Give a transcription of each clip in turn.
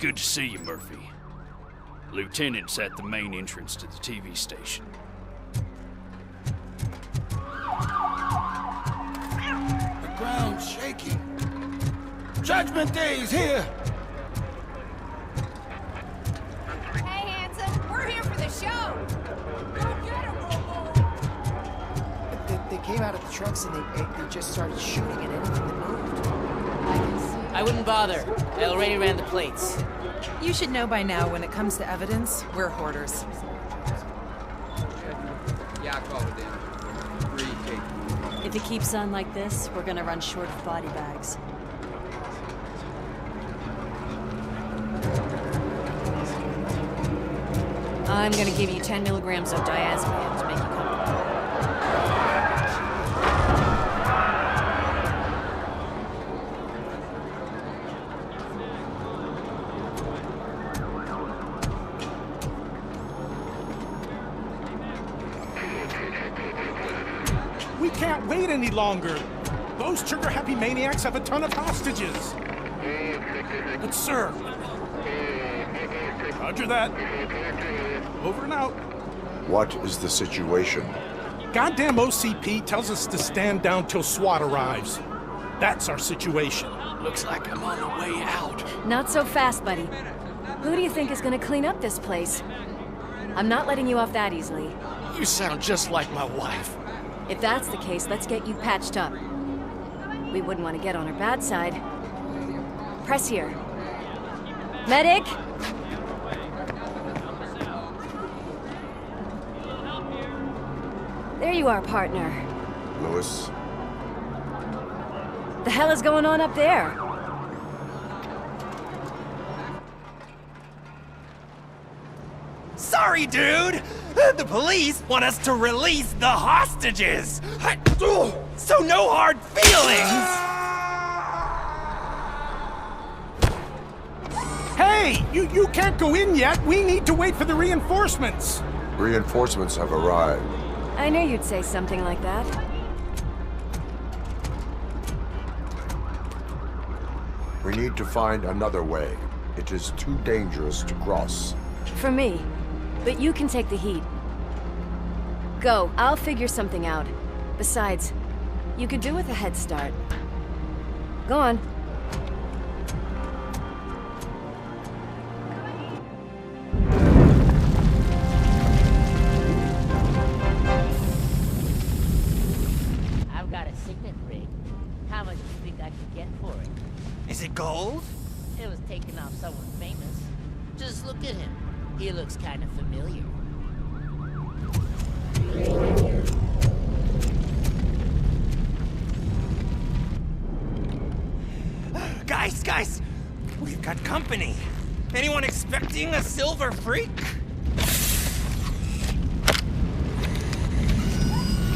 Good to see you, Murphy. Lieutenant's at the main entrance to the TV station. The ground's shaking. Judgment Day is here! Hey, handsome, we're here for the show! Go get him, Robo! They came out of the trucks and they just started shooting at anything that moved. I wouldn't bother. I already ran the plates. You should know by now, when it comes to evidence, we're hoarders. Yeah, I call it in. If it keeps on like this, we're gonna run short of body bags. I'm gonna give you 10 milligrams of diazepam to make you comfortable. We can't wait any longer. Those trigger-happy maniacs have a ton of hostages. But sir... Roger that. Over and out. What is the situation? Goddamn OCP tells us to stand down till SWAT arrives. That's our situation. Looks like I'm on the way out. Not so fast, buddy. Who do you think is gonna clean up this place? I'm not letting you off that easily. You sound just like my wife. If that's the case, let's get you patched up. We wouldn't want to get on her bad side. Press here. Medic! There you are, partner. Lewis? The hell is going on up there? Sorry, dude! The police want us to release the hostages! So no hard feelings! Hey! You can't go in yet! We need to wait for the reinforcements! Reinforcements have arrived. I knew you'd say something like that. We need to find another way. It is too dangerous to cross. For me. But you can take the heat. Go, I'll figure something out. Besides, you could do with a head start. Go on. I've got a signet ring. How much do you think I could get for it? Is it gold? It was taken off someone famous. Just look at him. He looks kind of familiar. Guys! We've got company. Anyone expecting a silver freak?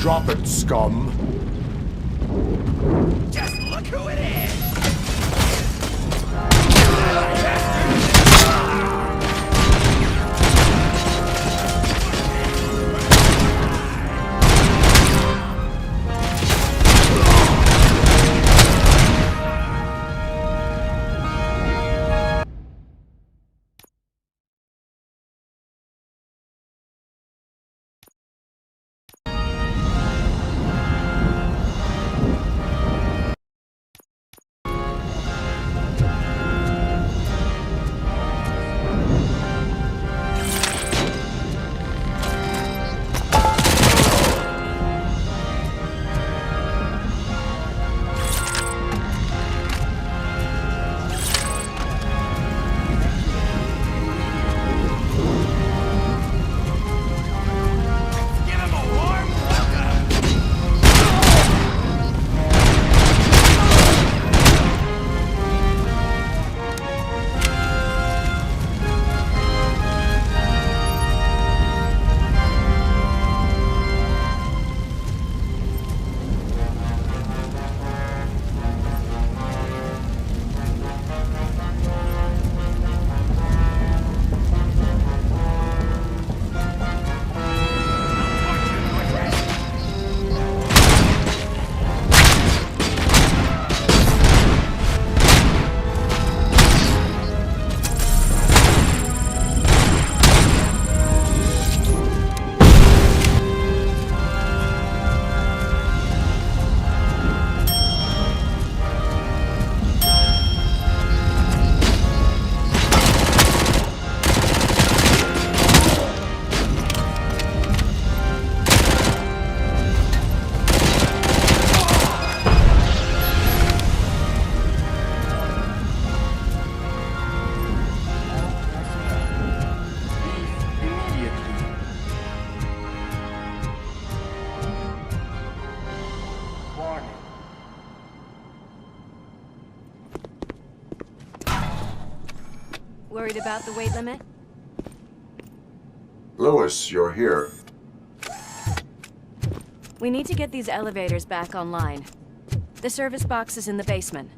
Drop it, scum! Just look who it is! worried about the weight limit? Lewis, you're here. We need to get these elevators back online. The service box is in the basement.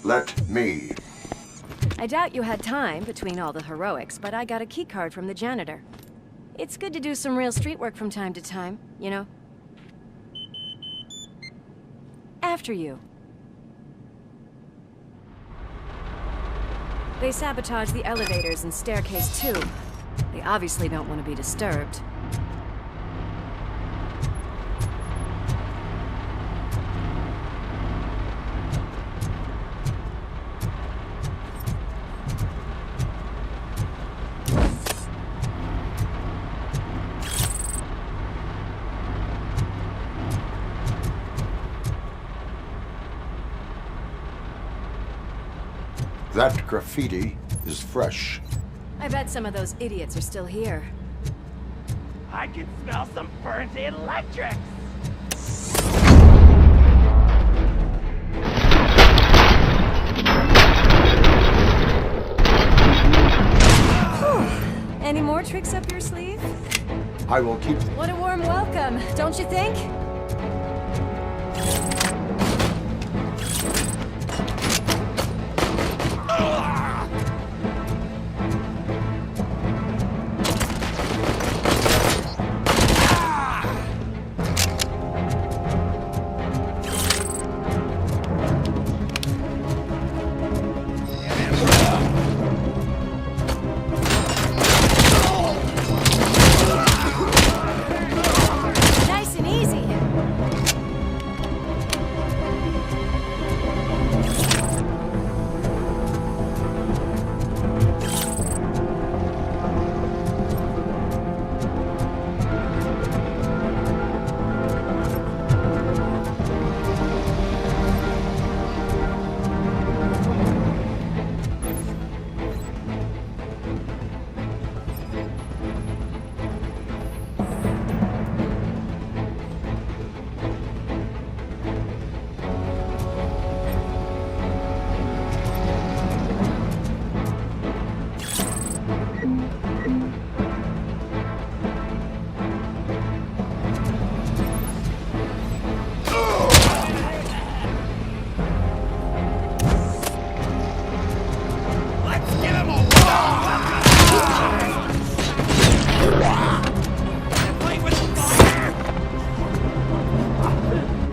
Let me. I doubt you had time between all the heroics, but I got a keycard from the janitor. It's good to do some real street work from time to time, you know? After you. They sabotage the elevators and staircase too. They obviously don't want to be disturbed. That graffiti is fresh. I bet some of those idiots are still here. I can smell some burnt electrics! Any more tricks up your sleeve? I will keep... What a warm welcome, don't you think? Nice and easy.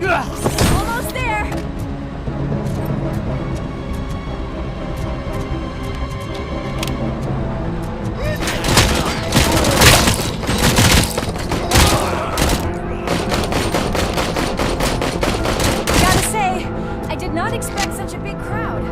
Almost there. Gotta say, I did not expect such a big crowd.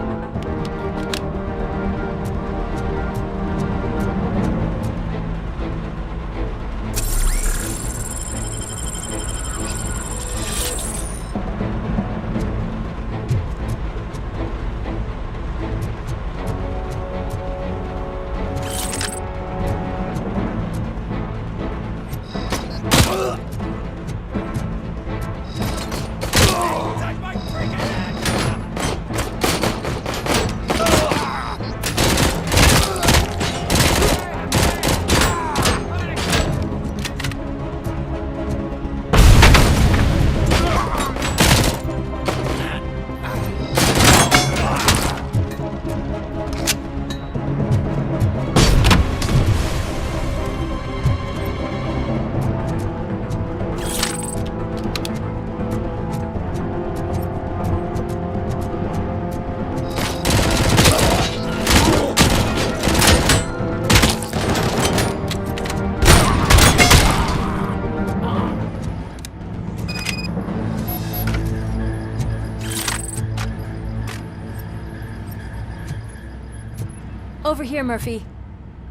Over here, Murphy.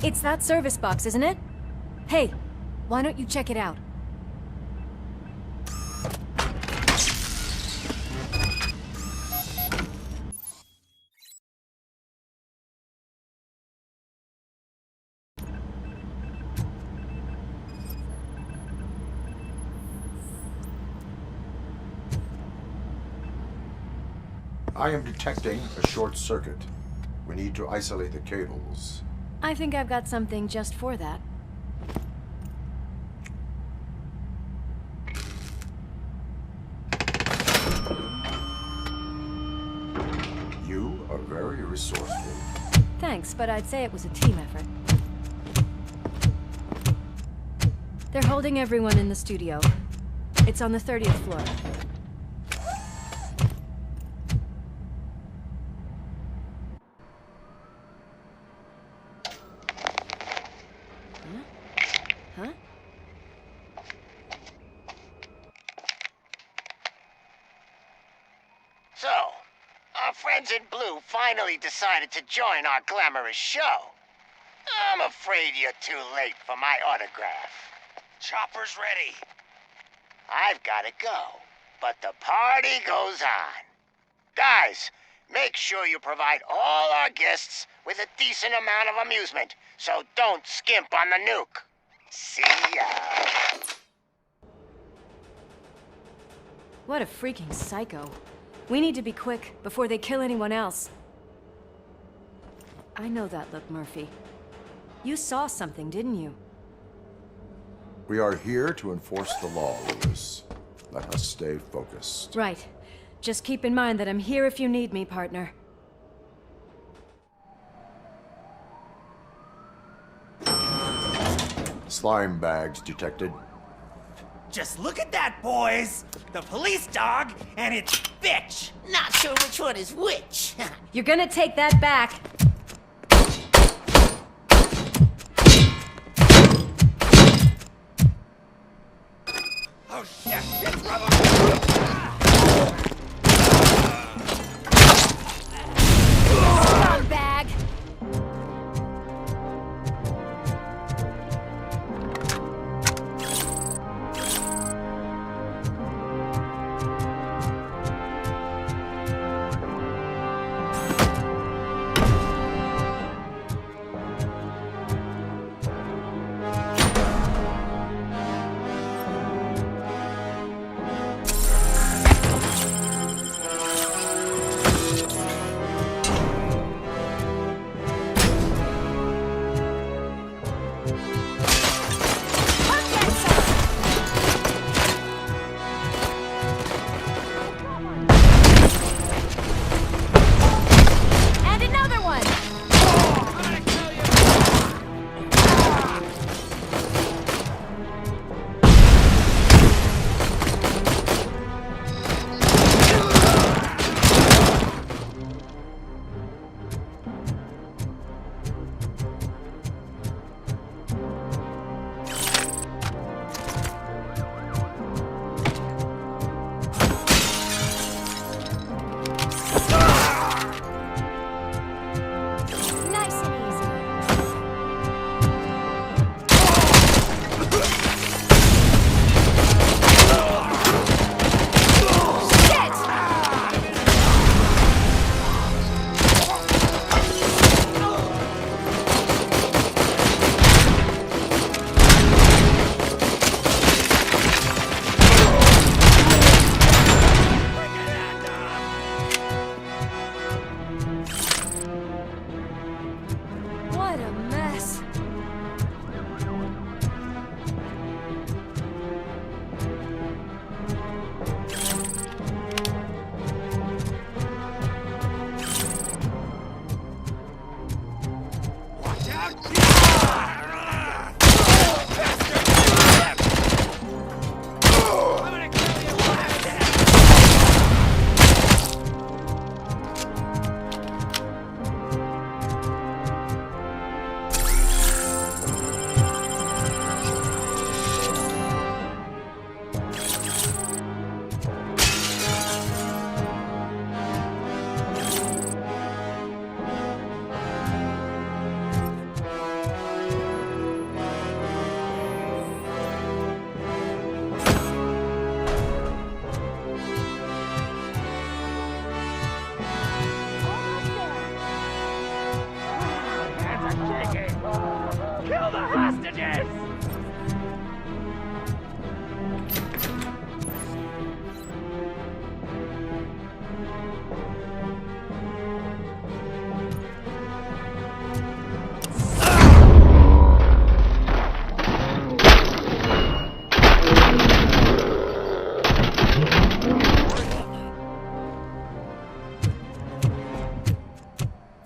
It's that service box, isn't it? Hey, why don't you check it out? I am detecting a short circuit. We need to isolate the cables. I think I've got something just for that. You are very resourceful. Thanks, but I'd say it was a team effort. They're holding everyone in the studio. It's on the 30th floor. Huh? So, our friends in blue finally decided to join our glamorous show. I'm afraid you're too late for my autograph. Chopper's ready. I've gotta go, but the party goes on. Guys, make sure you provide all our guests with a decent amount of amusement, so don't skimp on the nuke. See ya. What a freaking psycho. We need to be quick before they kill anyone else. I know that look, Murphy. You saw something, didn't you? We are here to enforce the law, Lewis. Let us stay focused. Right. Just keep in mind that I'm here if you need me, partner. Slime bags detected. Just look at that, boys! The police dog and its bitch! Not sure which one is which. You're gonna take that back. Oh shit! It's Robocop! Bag.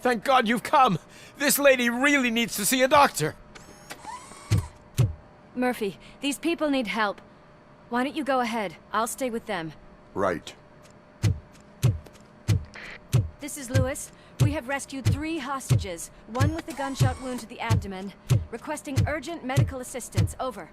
Thank God you've come. This lady really needs to see a doctor. Murphy, these people need help. Why don't you go ahead? I'll stay with them. Right. This is Lewis. We have rescued 3 hostages, one with a gunshot wound to the abdomen. Requesting urgent medical assistance. Over.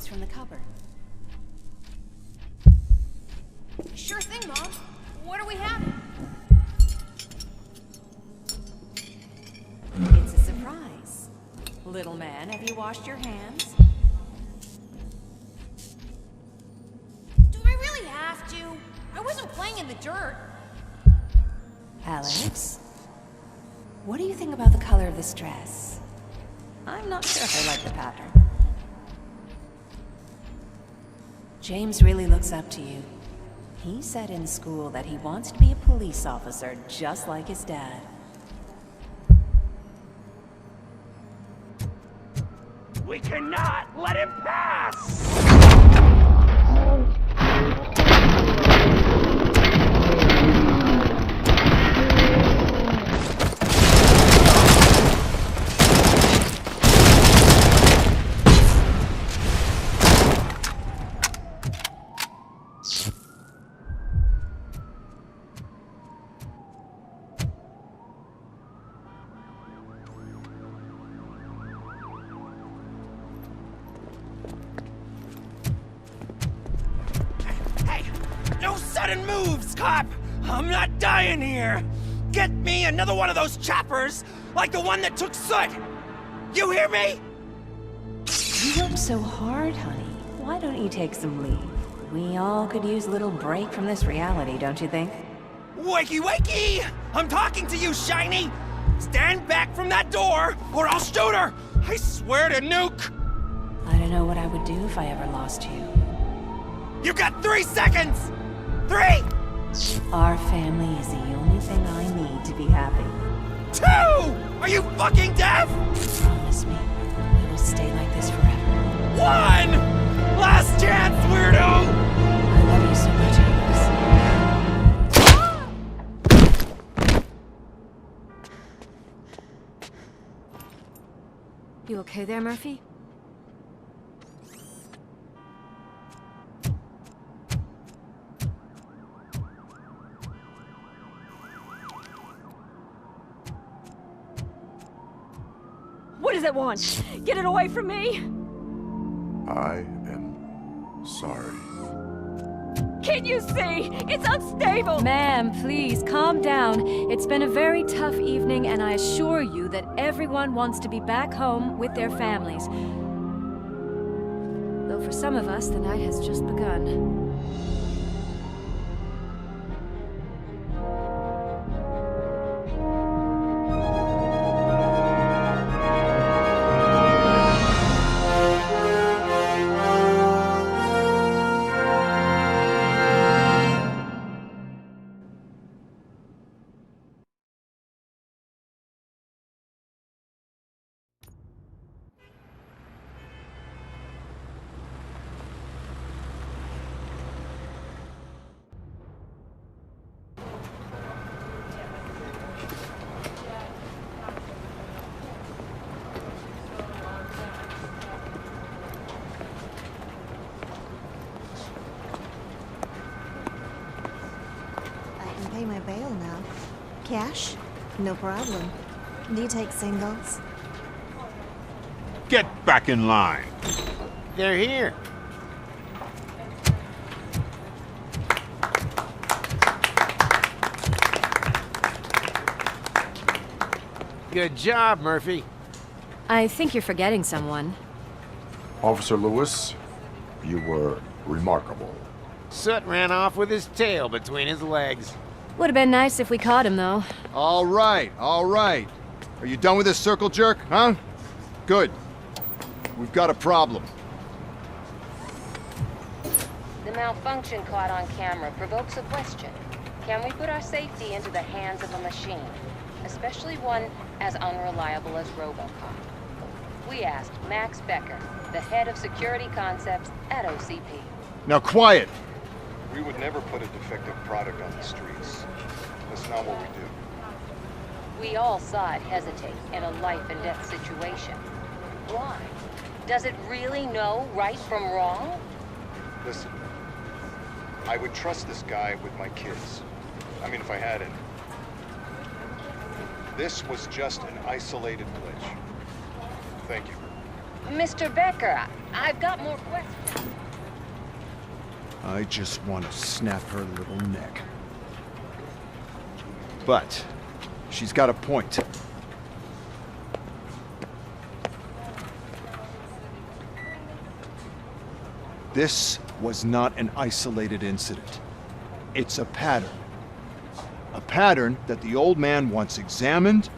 From the cupboard. Sure thing, Mom. What do we have? It's a surprise. Little man, have you washed your hands? Do I really have to? I wasn't playing in the dirt. Alex, what do you think about the color of this dress? I'm not sure if I like the pattern. James really looks up to you. He said in school that he wants to be a police officer just like his dad. We cannot let him pass! Sudden moves, cop! I'm not dying here! get me another one of those choppers, like the one that took Soot! You hear me? You work so hard, honey. Why don't you take some leave? We all could use a little break from this reality, don't you think? Wakey wakey! I'm talking to you, Shiny! Stand back from that door, or I'll shoot her! I swear to nuke! I don't know what I would do if I ever lost you. You got 3 seconds! 3! Our family is the only thing I need to be happy. 2! Are you fucking deaf? Promise me, we will stay like this forever. 1! Last chance, weirdo! I love you so much, Alex. You okay there, Murphy? What does it want? Get it away from me! I am sorry. Can't you see? It's unstable! Ma'am, please, calm down. It's been a very tough evening, and I assure you that everyone wants to be back home with their families. Though for some of us, the night has just begun. Pay my bail now. Cash? No problem. Do you take singles? Get back in line. They're here. Good job, Murphy. I think you're forgetting someone. Officer Lewis, you were remarkable. Soot ran off with his tail between his legs. Would have been nice if we caught him, though. All right, all right. Are you done with this circle jerk, huh? Good. We've got a problem. The malfunction caught on camera provokes a question. Can we put our safety into the hands of a machine? Especially one as unreliable as Robocop. We asked Max Becker, the head of security concepts at OCP. Now quiet! We would never put a defective product on the streets. That's not what we do. We all saw it hesitate in a life and death situation. Why? Does it really know right from wrong? Listen, I would trust this guy with my kids. I mean, if I had any. This was just an isolated glitch. Thank you. Mr. Becker, I've got more questions. I just want to snap her little neck. But she's got a point. This was not an isolated incident. It's a pattern. A pattern that the old man wants examined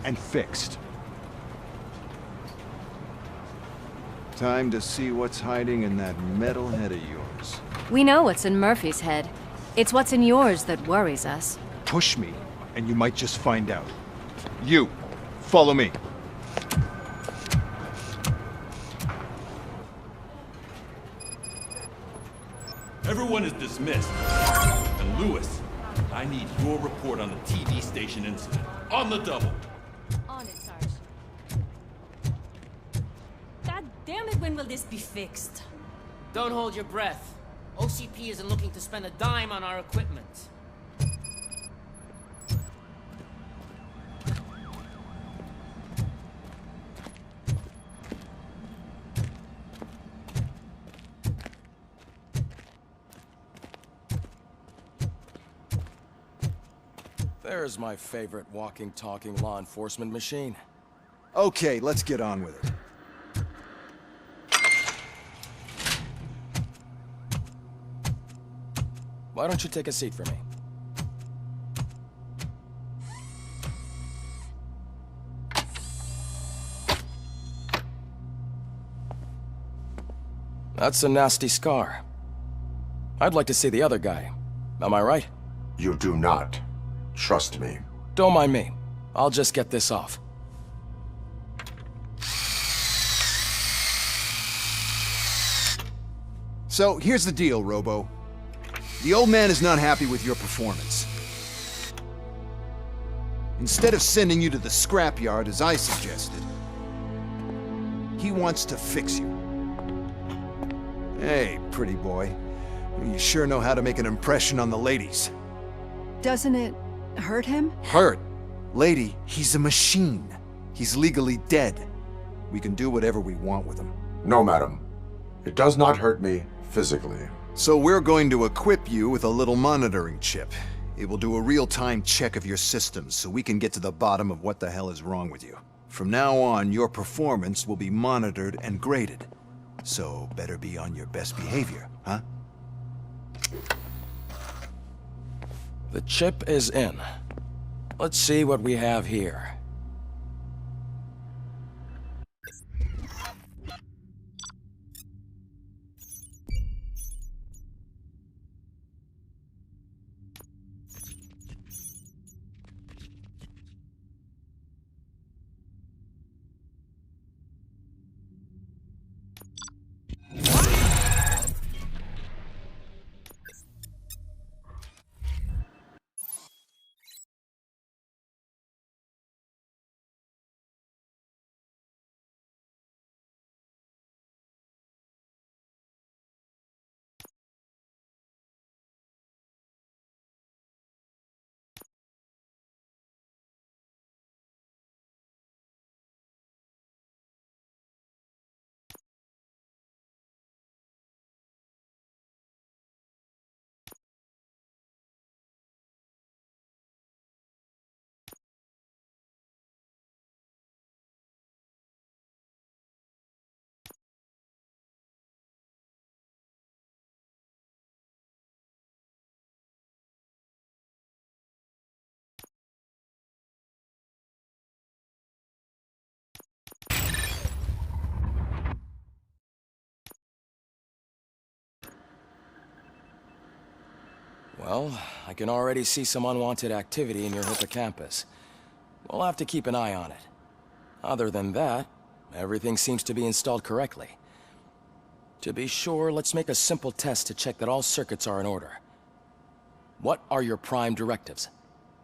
and fixed. Time to see what's hiding in that metal head of yours. We know what's in Murphy's head. It's what's in yours that worries us. Push me, and you might just find out. You, follow me. Everyone is dismissed. And Lewis, I need your report on the TV station incident. On the double. On it, Sarge. God damn it, when will this be fixed? Don't hold your breath. OCP isn't looking to spend a dime on our equipment. There's my favorite walking, talking law enforcement machine. Okay, let's get on with it. Why don't you take a seat for me? That's a nasty scar. I'd like to see the other guy. Am I right? You do not. Trust me. Don't mind me. I'll just get this off. So, here's the deal, Robo. The old man is not happy with your performance. Instead of sending you to the scrapyard as I suggested, he wants to fix you. Hey, pretty boy. You sure know how to make an impression on the ladies. Doesn't it hurt him? Hurt? Lady, he's a machine. He's legally dead. We can do whatever we want with him. No, madam. It does not hurt me physically. So we're going to equip you with a little monitoring chip. It will do a real-time check of your systems so we can get to the bottom of what the hell is wrong with you. From now on, your performance will be monitored and graded. So better be on your best behavior, huh? The chip is in. Let's see what we have here. Well, I can already see some unwanted activity in your hippocampus. We'll have to keep an eye on it. Other than that, everything seems to be installed correctly. To be sure, let's make a simple test to check that all circuits are in order. What are your prime directives?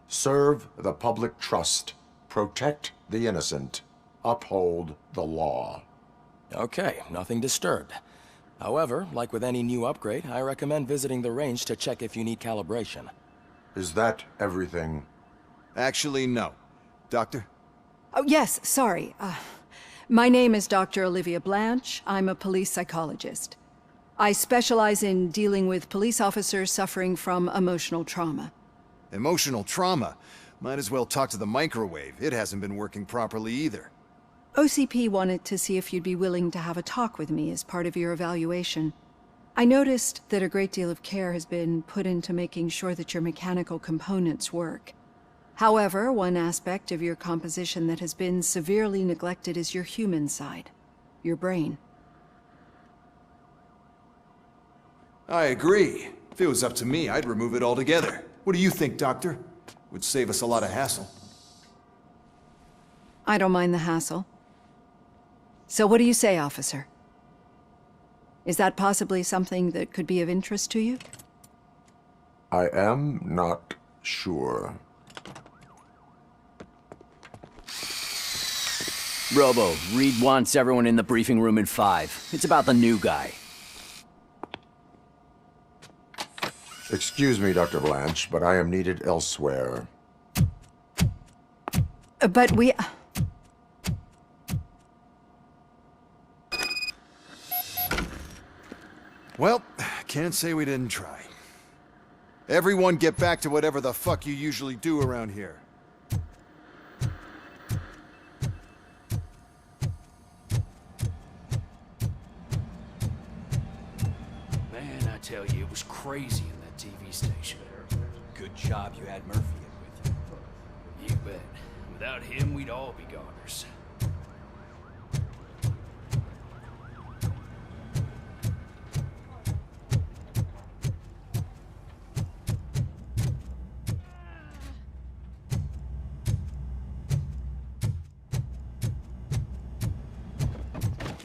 Serve the public trust. Protect the innocent. Uphold the law. Okay, nothing disturbed. However, like with any new upgrade, I recommend visiting the range to check if you need calibration. Is that everything? Actually, no. Doctor? Oh, yes, sorry. My name is Dr. Olivia Blanche. I'm a police psychologist. I specialize in dealing with police officers suffering from emotional trauma. Emotional trauma? Might as well talk to the microwave. It hasn't been working properly either. OCP wanted to see if you'd be willing to have a talk with me as part of your evaluation. I noticed that a great deal of care has been put into making sure that your mechanical components work. However, one aspect of your composition that has been severely neglected is your human side, your brain. I agree. If it was up to me, I'd remove it altogether. What do you think, Doctor? Would save us a lot of hassle. I don't mind the hassle. So what do you say, officer? Is that possibly something that could be of interest to you? I am not sure. Robo, Reed wants everyone in the briefing room in 5. It's about the new guy. Excuse me, Dr. Blanche, but I am needed elsewhere. But we... Well, can't say we didn't try. Everyone get back to whatever the fuck you usually do around here. Man, I tell you, it was crazy in that TV station. Good job you had Murphy in with you. You bet. Without him, we'd all be goners.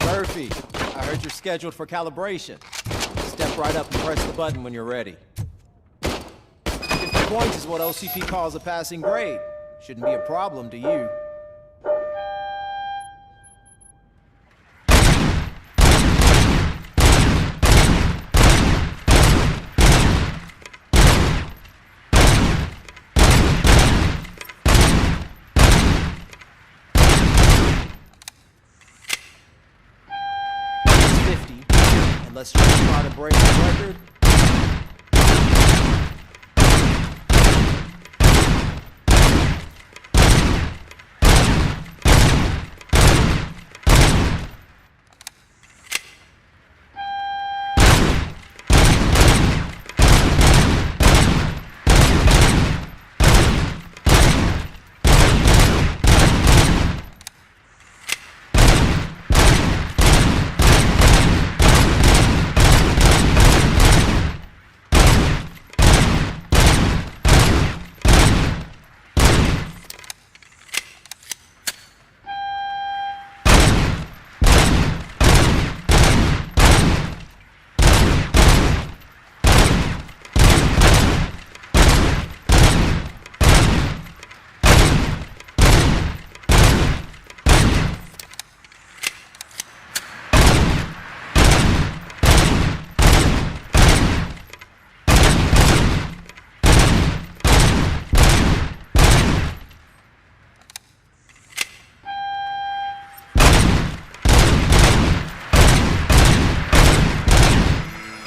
Murphy, I heard you're scheduled for calibration. Step right up and press the button when you're ready. 50 points is what OCP calls a passing grade. Shouldn't be a problem to you. Unless you're trying to break the record.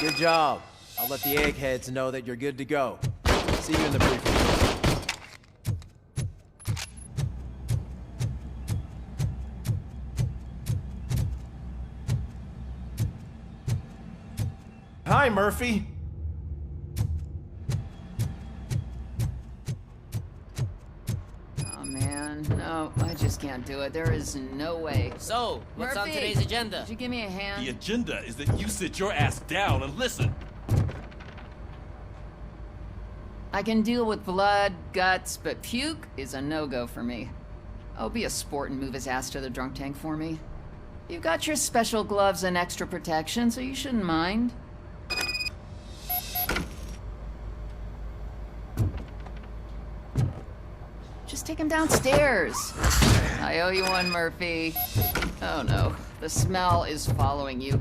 Good job. I'll let the eggheads know that you're good to go. See you in the briefing room. Hi, Murphy. Oh, man. No, I just can't do it. There is no way. So, what's on Murphy, today's agenda? Could you give me a hand? The agenda is that you sit your ass down and listen. I can deal with blood, guts, but puke is a no-go for me. Oh, be a sport and move his ass to the drunk tank for me. You've got your special gloves and extra protection, so you shouldn't mind. Just take him downstairs. I owe you one, Murphy. Oh no, the smell is following you.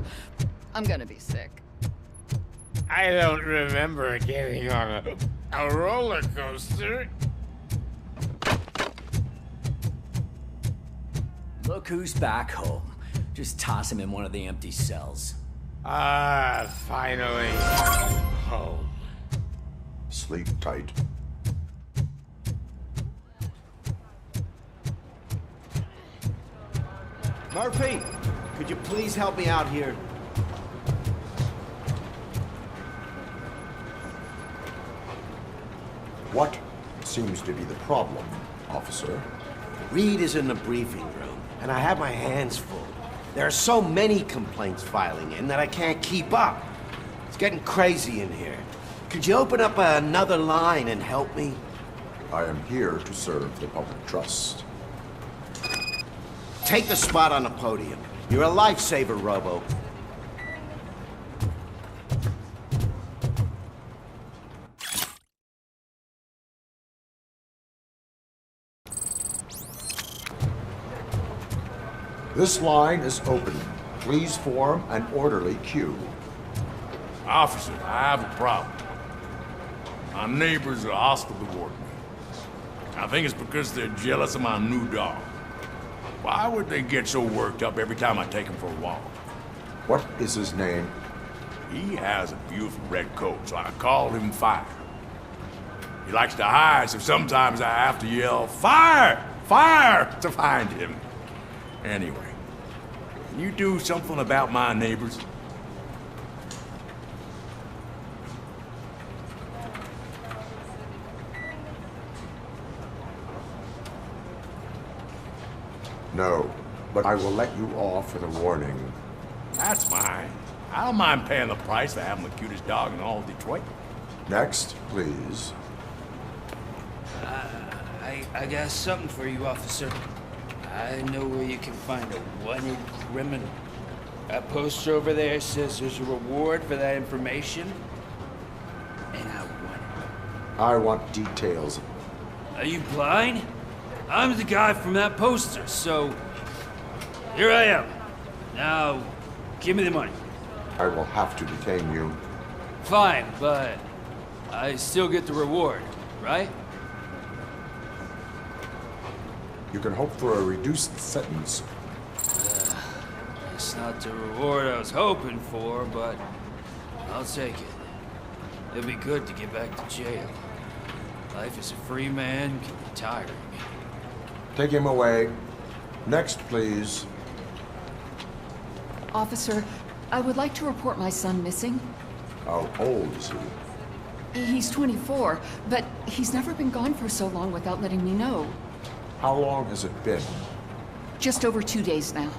I'm gonna be sick. I don't remember getting on a roller coaster. Look who's back home. Just toss him in one of the empty cells. Ah, finally. Home. Sleep tight. Murphy, could you please help me out here? What seems to be the problem, officer? Reed is in the briefing room, and I have my hands full. There are so many complaints filing in that I can't keep up. It's getting crazy in here. Could you open up another line and help me? I am here to serve the public trust. Take the spot on the podium. You're a lifesaver, Robo. This line is open. Please form an orderly queue. Officer, I have a problem. My neighbors are hostile toward me. I think it's because they're jealous of my new dog. Why would they get so worked up every time I take him for a walk? What is his name? He has a beautiful red coat, so I call him Fire. He likes to hide, so sometimes I have to yell, "Fire! Fire!" to find him. Anyway, can you do something about my neighbors? No, but I will let you off with a warning. That's fine. I don't mind paying the price for having the cutest dog in all of Detroit. Next, please. I got something for you, officer. I know where you can find a wanted criminal. That poster over there says there's a reward for that information, and I want it. I want details. Are you blind? I'm the guy from that poster, so here I am. Now, give me the money. I will have to detain you. Fine, but I still get the reward, right? You can hope for a reduced sentence. It's not the reward I was hoping for, but I'll take it. It'd be good to get back to jail. Life as a free man can be tiring. Take him away. Next, please. Officer, I would like to report my son missing. How old is he? He's 24, but he's never been gone for so long without letting me know. How long has it been? Just over 2 days now.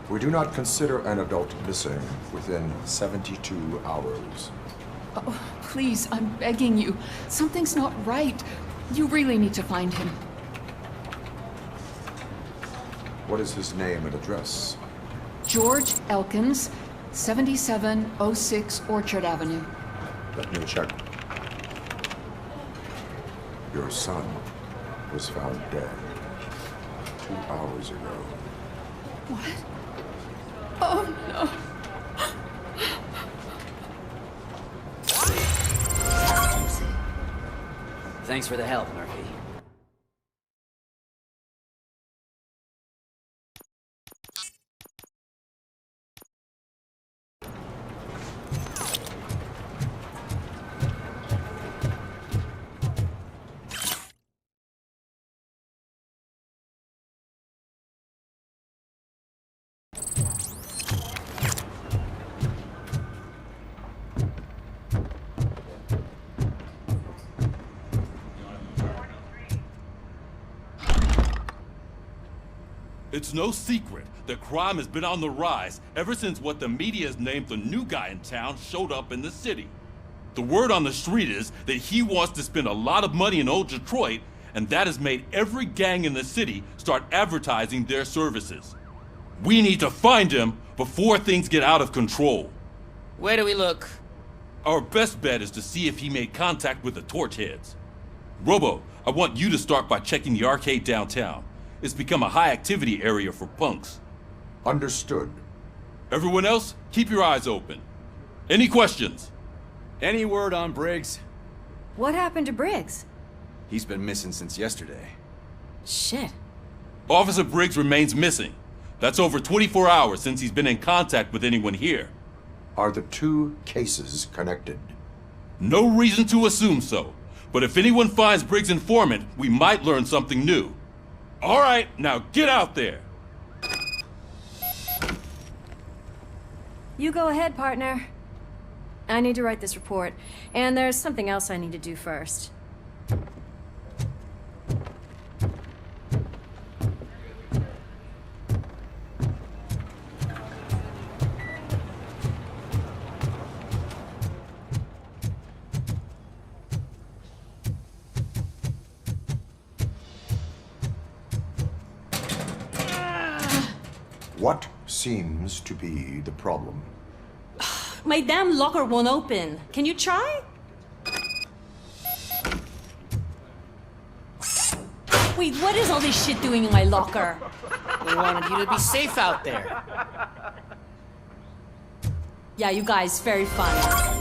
We do not consider an adult missing within 72 hours. Oh, please, I'm begging you. Something's not right. You really need to find him. What is his name and address? George Elkins, 7706 Orchard Avenue. Let me check. Your son was found dead 2 hours ago. What? Oh, no. Thanks for the help, Murphy. It's no secret that crime has been on the rise ever since what the media has named the new guy in town showed up in the city. The word on the street is that he wants to spend a lot of money in old Detroit, and that has made every gang in the city start advertising their services. We need to find him before things get out of control. Where do we look? Our best bet is to see if he made contact with the torch heads. Robo, I want you to start by checking the arcade downtown. It's become a high-activity area for punks. Understood. Everyone else, keep your eyes open. Any questions? Any word on Briggs? What happened to Briggs? He's been missing since yesterday. Shit. Officer Briggs remains missing. That's over 24 hours since he's been in contact with anyone here. Are the two cases connected? No reason to assume so. But if anyone finds Briggs' informant, we might learn something new. All right, now get out there. You go ahead, partner. I need to write this report, and there's something else I need to do first. What seems to be the problem? My damn locker won't open. Can you try? Wait, what is all this shit doing in my locker? We wanted you to be safe out there. Yeah, you guys, very fun.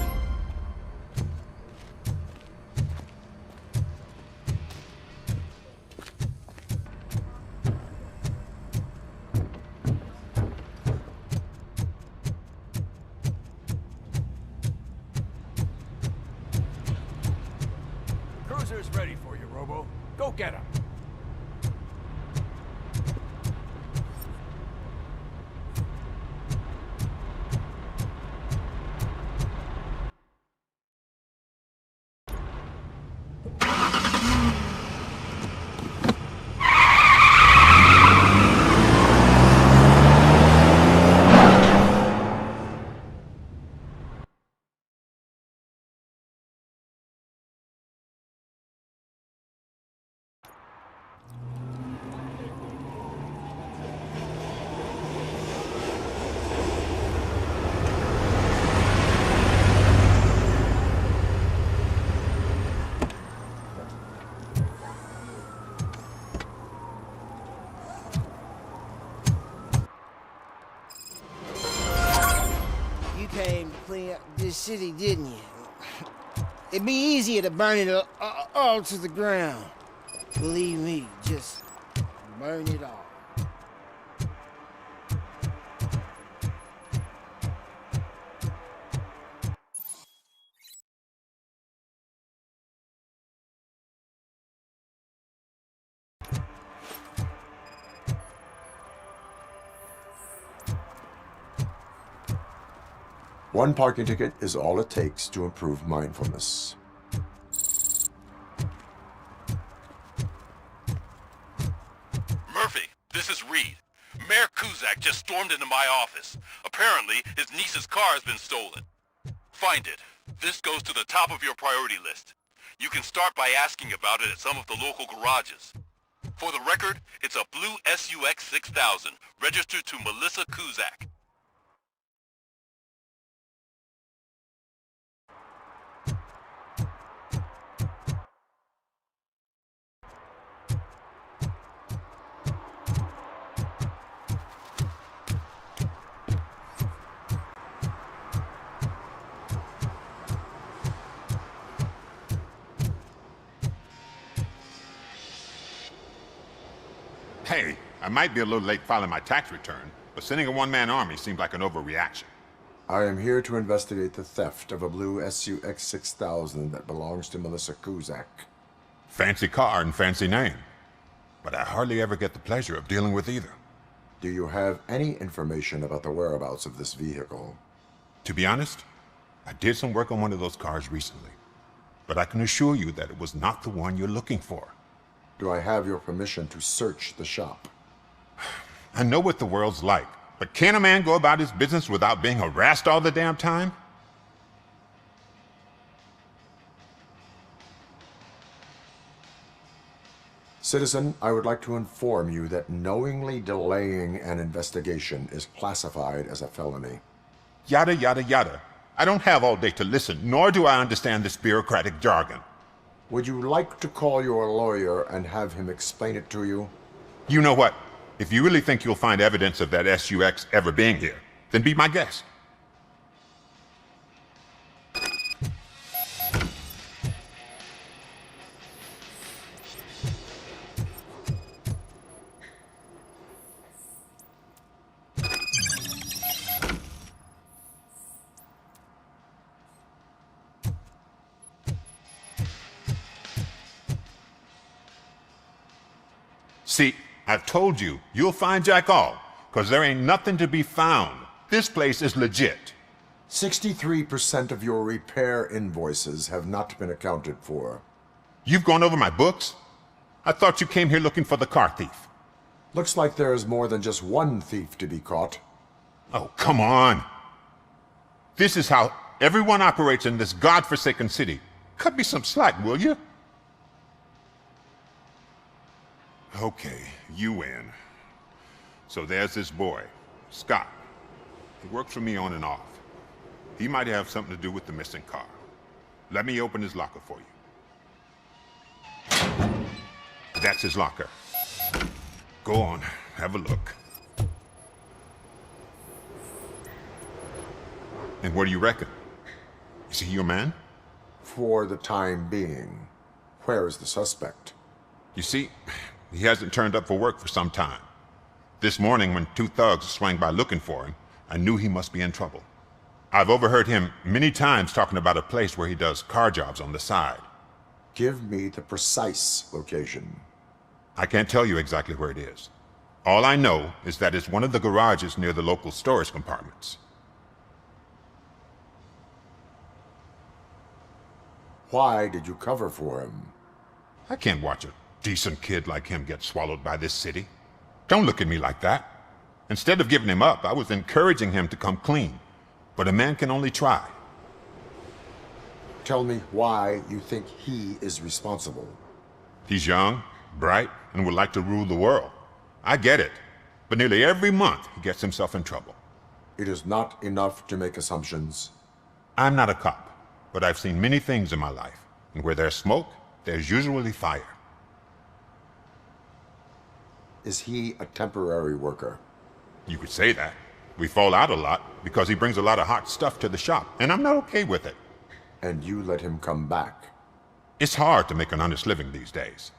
Cruiser's ready for you, Robo. Go get him. Came to clean up this city, didn't you? It'd be easier to burn it all to the ground. Believe me, just burn it all. One parking ticket is all it takes to improve mindfulness. Murphy, this is Reed. Mayor Kuzak just stormed into my office. Apparently, his niece's car has been stolen. Find it. This goes to the top of your priority list. You can start by asking about it at some of the local garages. For the record, it's a blue SUX 6000, registered to Melissa Kuzak. Hey, I might be a little late filing my tax return, but sending a one-man army seemed like an overreaction. I am here to investigate the theft of a blue SUX 6000 that belongs to Melissa Kuzak. Fancy car and fancy name, but I hardly ever get the pleasure of dealing with either. Do you have any information about the whereabouts of this vehicle? To be honest, I did some work on one of those cars recently, but I can assure you that it was not the one you're looking for. Do I have your permission to search the shop? I know what the world's like, but can a man go about his business without being harassed all the damn time? Citizen, I would like to inform you that knowingly delaying an investigation is classified as a felony. Yada, yada, yada. I don't have all day to listen, nor do I understand this bureaucratic jargon. Would you like to call your lawyer and have him explain it to you? You know what? If you really think you'll find evidence of that SUX ever being here, then be my guest. See, I've told you, you'll find Jack all, because there ain't nothing to be found. This place is legit. 63% of your repair invoices have not been accounted for. You've gone over my books? I thought you came here looking for the car thief. Looks like there is more than just one thief to be caught. Oh, come on. This is how everyone operates in this godforsaken city. Cut me some slack, will you? Okay, you win. So there's this boy, Scott. He works for me on and off. He might have something to do with the missing car. Let me open his locker for you. That's his locker. Go on, have a look. And what do you reckon? Is he your man? For the time being. Where is the suspect? You see, he hasn't turned up for work for some time. This morning, when two thugs swang by looking for him, I knew he must be in trouble. I've overheard him many times talking about a place where he does car jobs on the side. Give me the precise location. I can't tell you exactly where it is. All I know is that it's one of the garages near the local storage compartments. Why did you cover for him? I can't watch a decent kid like him get swallowed by this city. Don't look at me like that. Instead of giving him up, I was encouraging him to come clean. But a man can only try. Tell me why you think he is responsible. He's young, bright, and would like to rule the world. I get it. But nearly every month, he gets himself in trouble. It is not enough to make assumptions. I'm not a cop, but I've seen many things in my life. And where there's smoke, there's usually fire. Is he a temporary worker? You could say that. We fall out a lot because he brings a lot of hot stuff to the shop, and I'm not okay with it. And you let him come back? It's hard to make an honest living these days.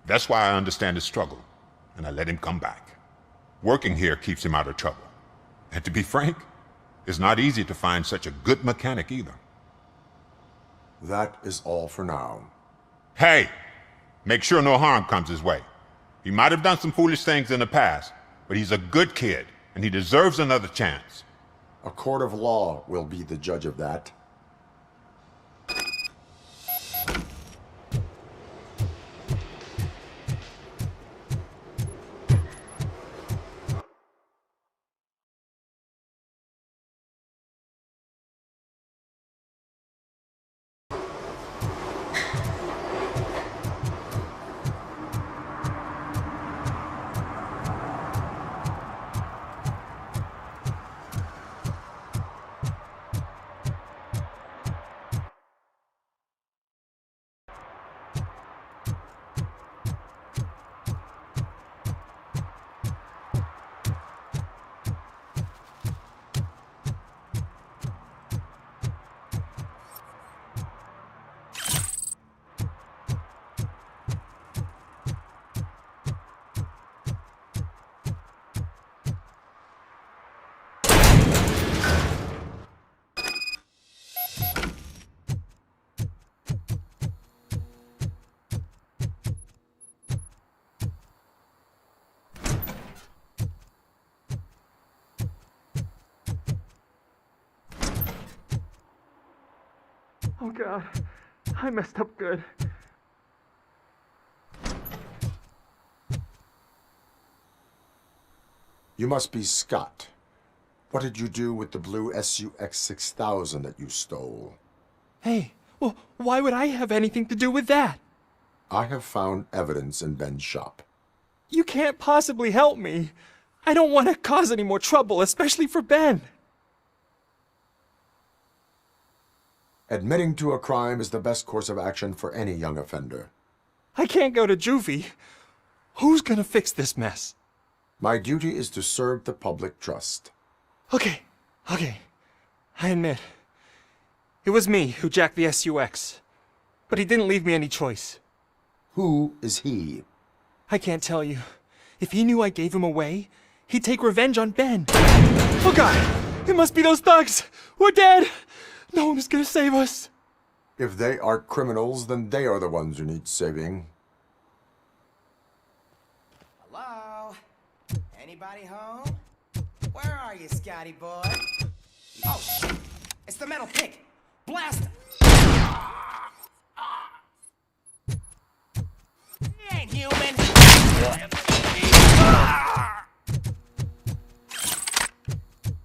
That's why I understand his struggle, and I let him come back. Working here keeps him out of trouble. And to be frank, it's not easy to find such a good mechanic either. That is all for now. Hey! Make sure no harm comes his way. He might have done some foolish things in the past, but he's a good kid, and he deserves another chance. A court of law will be the judge of that. Oh God, I messed up good. You must be Scott. What did you do with the blue SUX 6000 that you stole? Hey, well, why would I have anything to do with that? I have found evidence in Ben's shop. You can't possibly help me. I don't want to cause any more trouble, especially for Ben. Admitting to a crime is the best course of action for any young offender. I can't go to juvie. Who's gonna fix this mess? My duty is to serve the public trust. Okay. I admit. It was me who jacked the SUX. But he didn't leave me any choice. Who is he? I can't tell you. If he knew I gave him away, he'd take revenge on Ben. Oh God! It must be those thugs! We're dead! No one is gonna save us. If they are criminals, then they are the ones who need saving. Hello? Anybody home? Where are you, Scotty boy? Oh, shit! It's the metal pick! Blast him! He ain't human!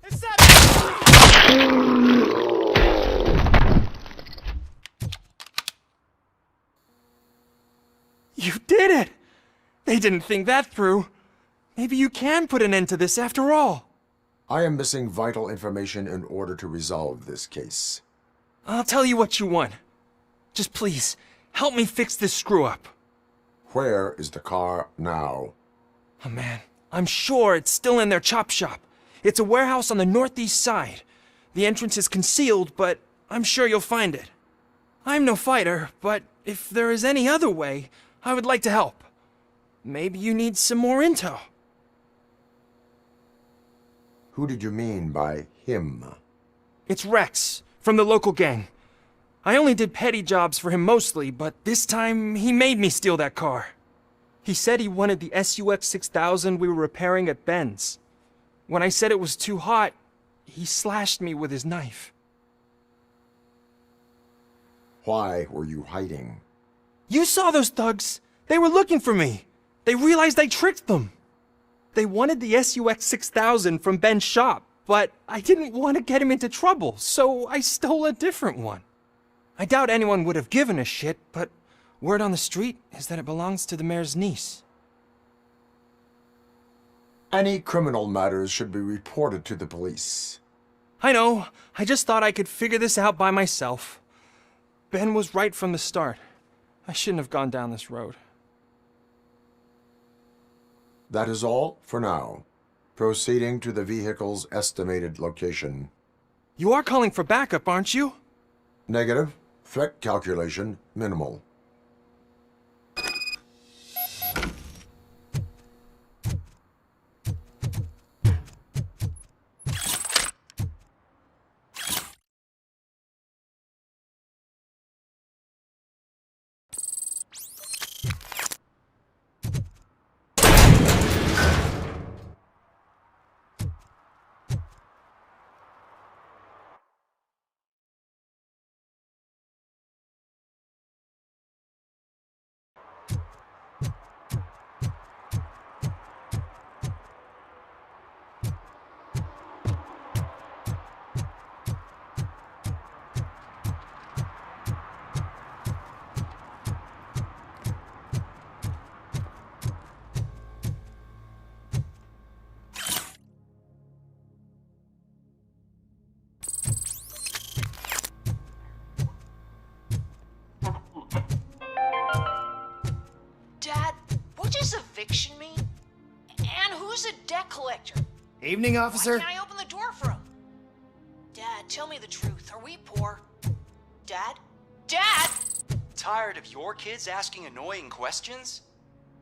It's up! You did it! They didn't think that through. Maybe you can put an end to this after all. I am missing vital information in order to resolve this case. I'll tell you what you want. Just please, help me fix this screw-up. Where is the car now? Oh man, I'm sure it's still in their chop shop. It's a warehouse on the northeast side. The entrance is concealed, but I'm sure you'll find it. I'm no fighter, but if there is any other way, I would like to help. Maybe you need some more intel. Who did you mean by him? It's Rex, from the local gang. I only did petty jobs for him mostly, but this time he made me steal that car. He said he wanted the SUX 6000 we were repairing at Ben's. When I said it was too hot, he slashed me with his knife. Why were you hiding? You saw those thugs! They were looking for me! They realized I tricked them! They wanted the SUX 6000 from Ben's shop, but I didn't want to get him into trouble, so I stole a different one. I doubt anyone would have given a shit, but word on the street is that it belongs to the mayor's niece. Any criminal matters should be reported to the police. I know. I just thought I could figure this out by myself. Ben was right from the start. I shouldn't have gone down this road. That is all for now. Proceeding to the vehicle's estimated location. You are calling for backup, aren't you? Negative. Threat calculation minimal. Dad, what does eviction mean? And who's a debt collector? Evening, officer. Why can't I open the door for him? Dad, tell me the truth. Are we poor? Dad? Dad! Tired of your kids asking annoying questions?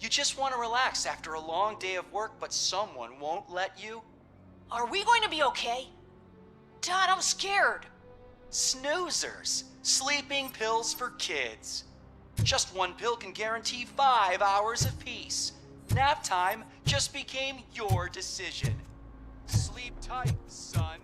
You just want to relax after a long day of work, but someone won't let you? Are we going to be okay? Dad, I'm scared. Snoozers. Sleeping pills for kids. Just one pill can guarantee 5 hours of peace. Nap time just became your decision. Sleep tight, son.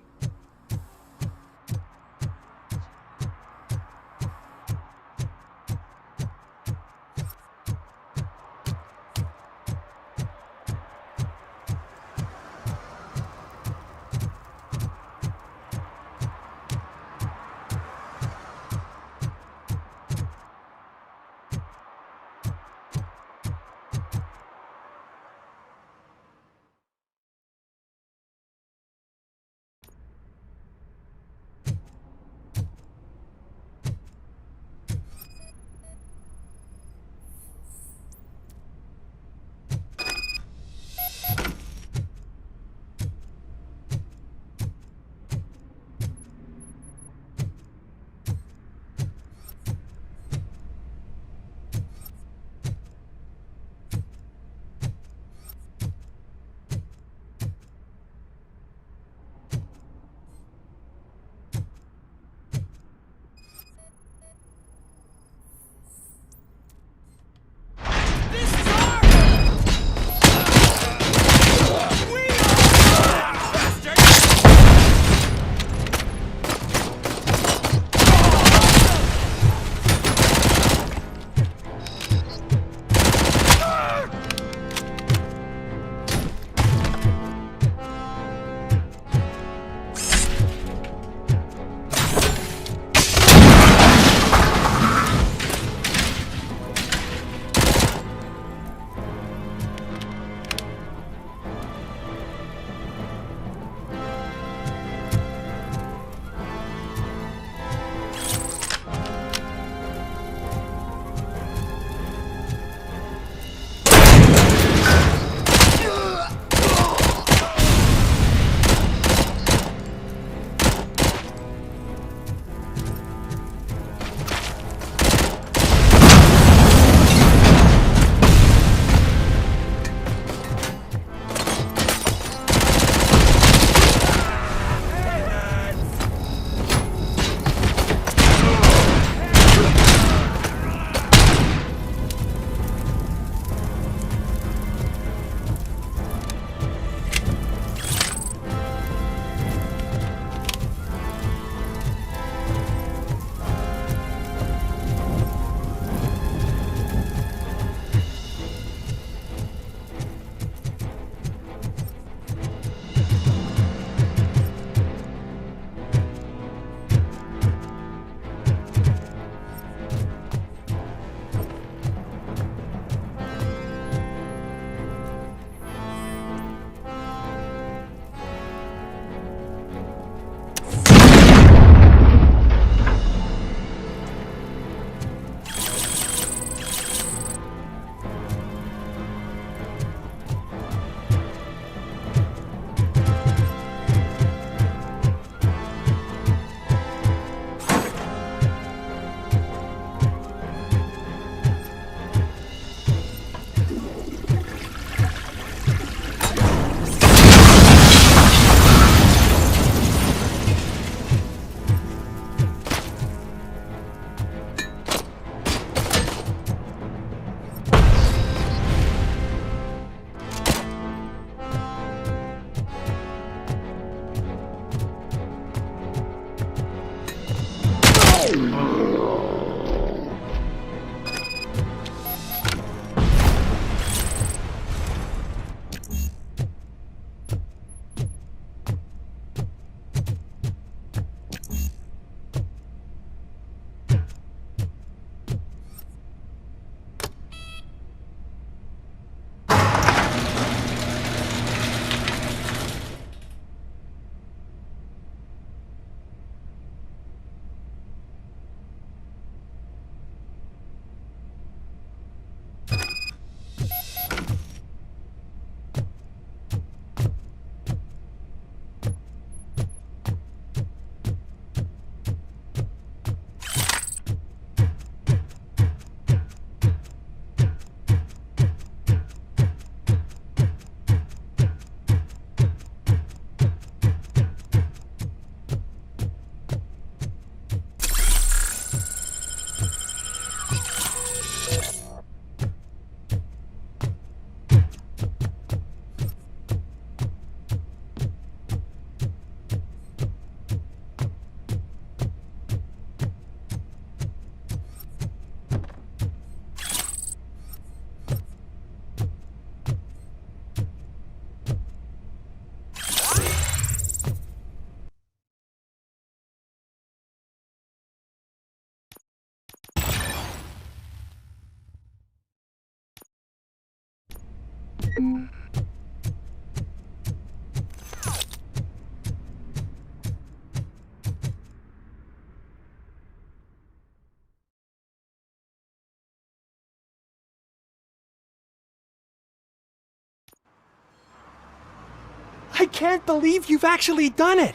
I can't believe you've actually done it!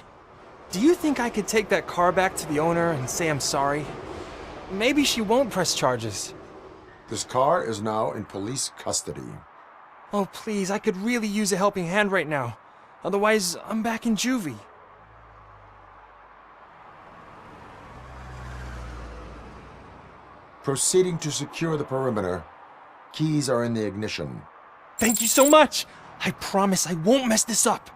Do you think I could take that car back to the owner and say I'm sorry? Maybe she won't press charges. This car is now in police custody. Oh, please, I could really use a helping hand right now. Otherwise, I'm back in juvie. Proceeding to secure the perimeter. Keys are in the ignition. Thank you so much! I promise I won't mess this up.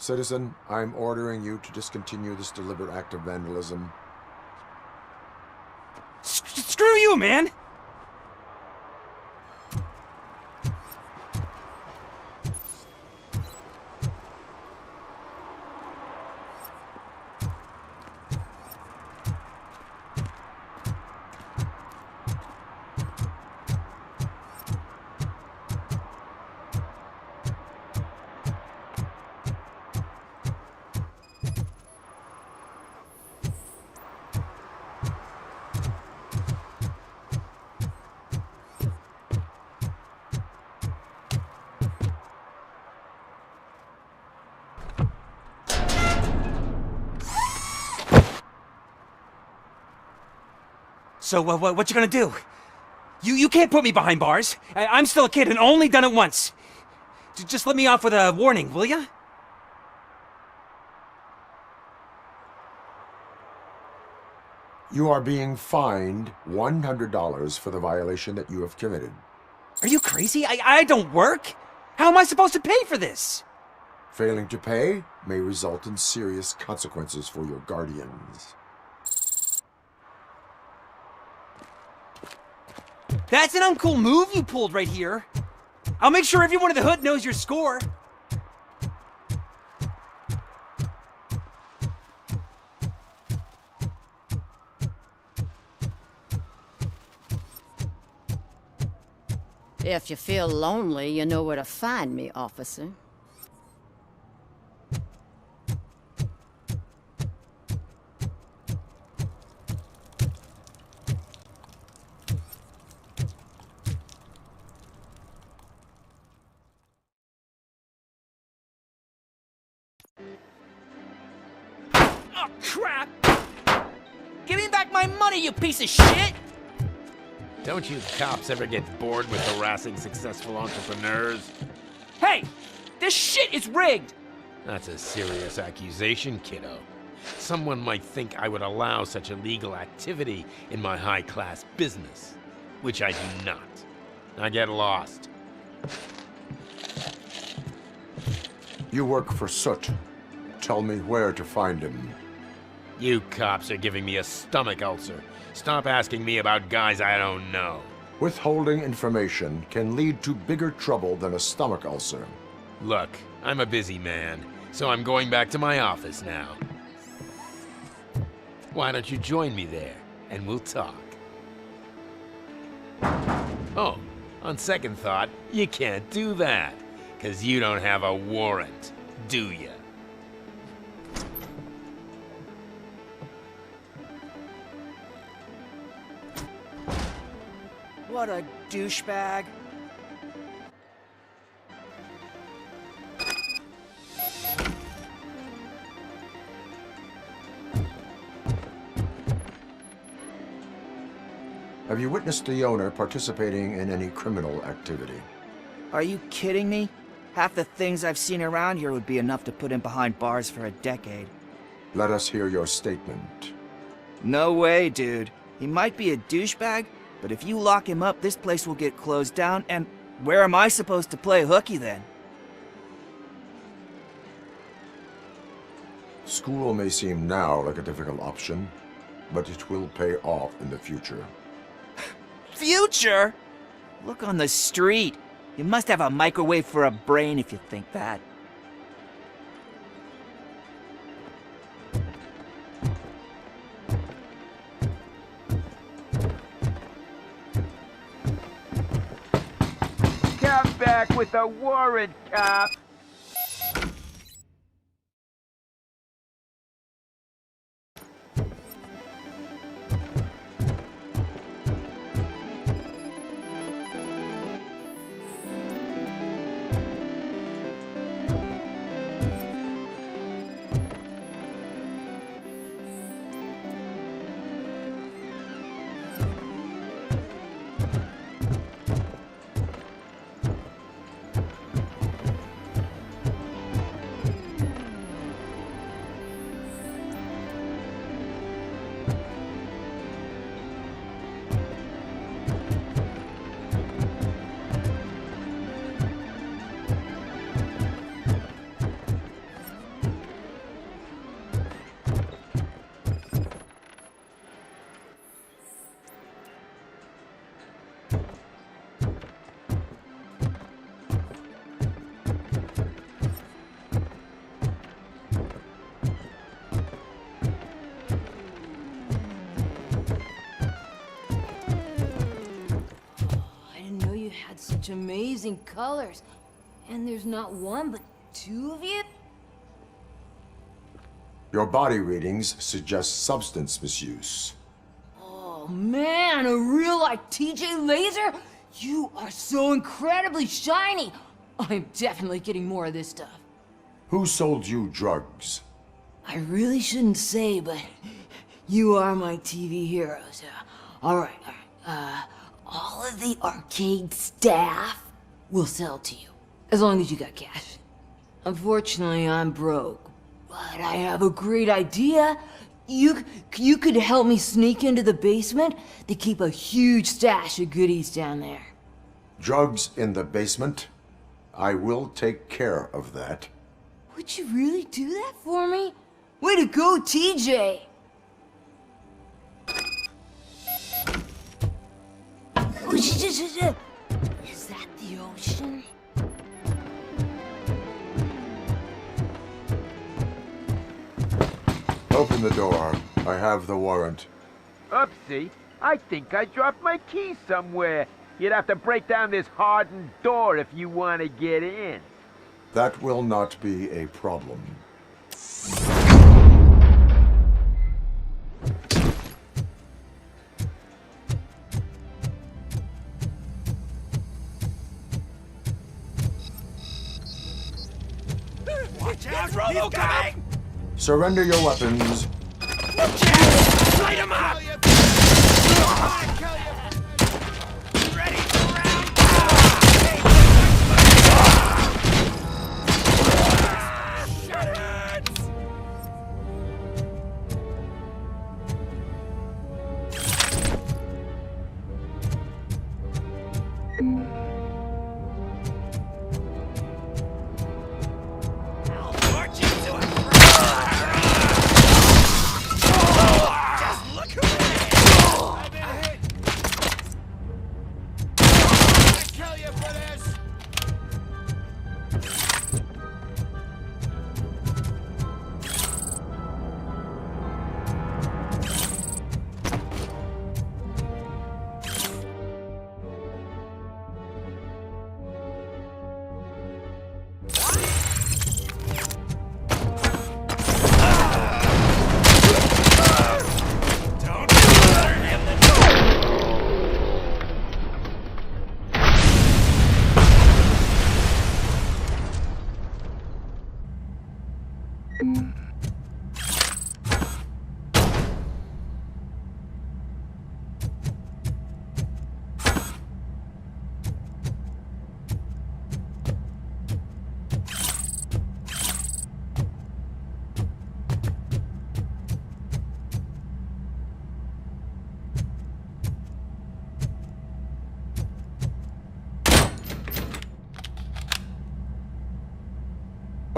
Citizen, I'm ordering you to discontinue this deliberate act of vandalism. Screw you, man! So, what you gonna do? You can't put me behind bars. I'm still a kid and only done it once. Just let me off with a warning, will ya? You are being fined $100 for the violation that you have committed. Are you crazy? I don't work. How am I supposed to pay for this? Failing to pay may result in serious consequences for your guardians. That's an uncool move you pulled right here. I'll make sure everyone in the hood knows your score. If you feel lonely, you know where to find me, officer. Oh, crap! Give me back my money, you piece of shit! Don't you cops ever get bored with harassing successful entrepreneurs? Hey! This shit is rigged! That's a serious accusation, kiddo. Someone might think I would allow such illegal activity in my high-class business, which I do not. Now get lost. You work for Soot. Tell me where to find him. You cops are giving me a stomach ulcer. Stop asking me about guys I don't know. Withholding information can lead to bigger trouble than a stomach ulcer. Look, I'm a busy man, so I'm going back to my office now. Why don't you join me there, and we'll talk. Oh, on second thought, you can't do that, 'cause you don't have a warrant, do ya? What a douchebag. Have you witnessed the owner participating in any criminal activity? Are you kidding me? Half the things I've seen around here would be enough to put him behind bars for a decade. Let us hear your statement. No way, dude. He might be a douchebag, but if you lock him up, this place will get closed down, and where am I supposed to play hooky then? School may seem now like a difficult option, but it will pay off in the future. Future? Look on the street. You must have a microwave for a brain if you think that. Come back with a warrant, cop! Such amazing colors. And there's not one, but two of you? Your body readings suggest substance misuse. Oh man, a real like TJ Laser? You are so incredibly shiny. I'm definitely getting more of this stuff. Who sold you drugs? I really shouldn't say, but you are my TV heroes. All right. All of the arcade staff will sell to you, as long as you got cash. Unfortunately, I'm broke, but I have a great idea. You could help me sneak into the basement. They keep a huge stash of goodies down there. Drugs in the basement? I will take care of that. Would you really do that for me? Way to go, TJ! Is that the ocean? Open the door. I have the warrant. Oopsie, I think I dropped my keys somewhere. You'd have to break down this hardened door if you want to get in. That will not be a problem. Watch out, Robocop! Surrender your weapons. Light him up!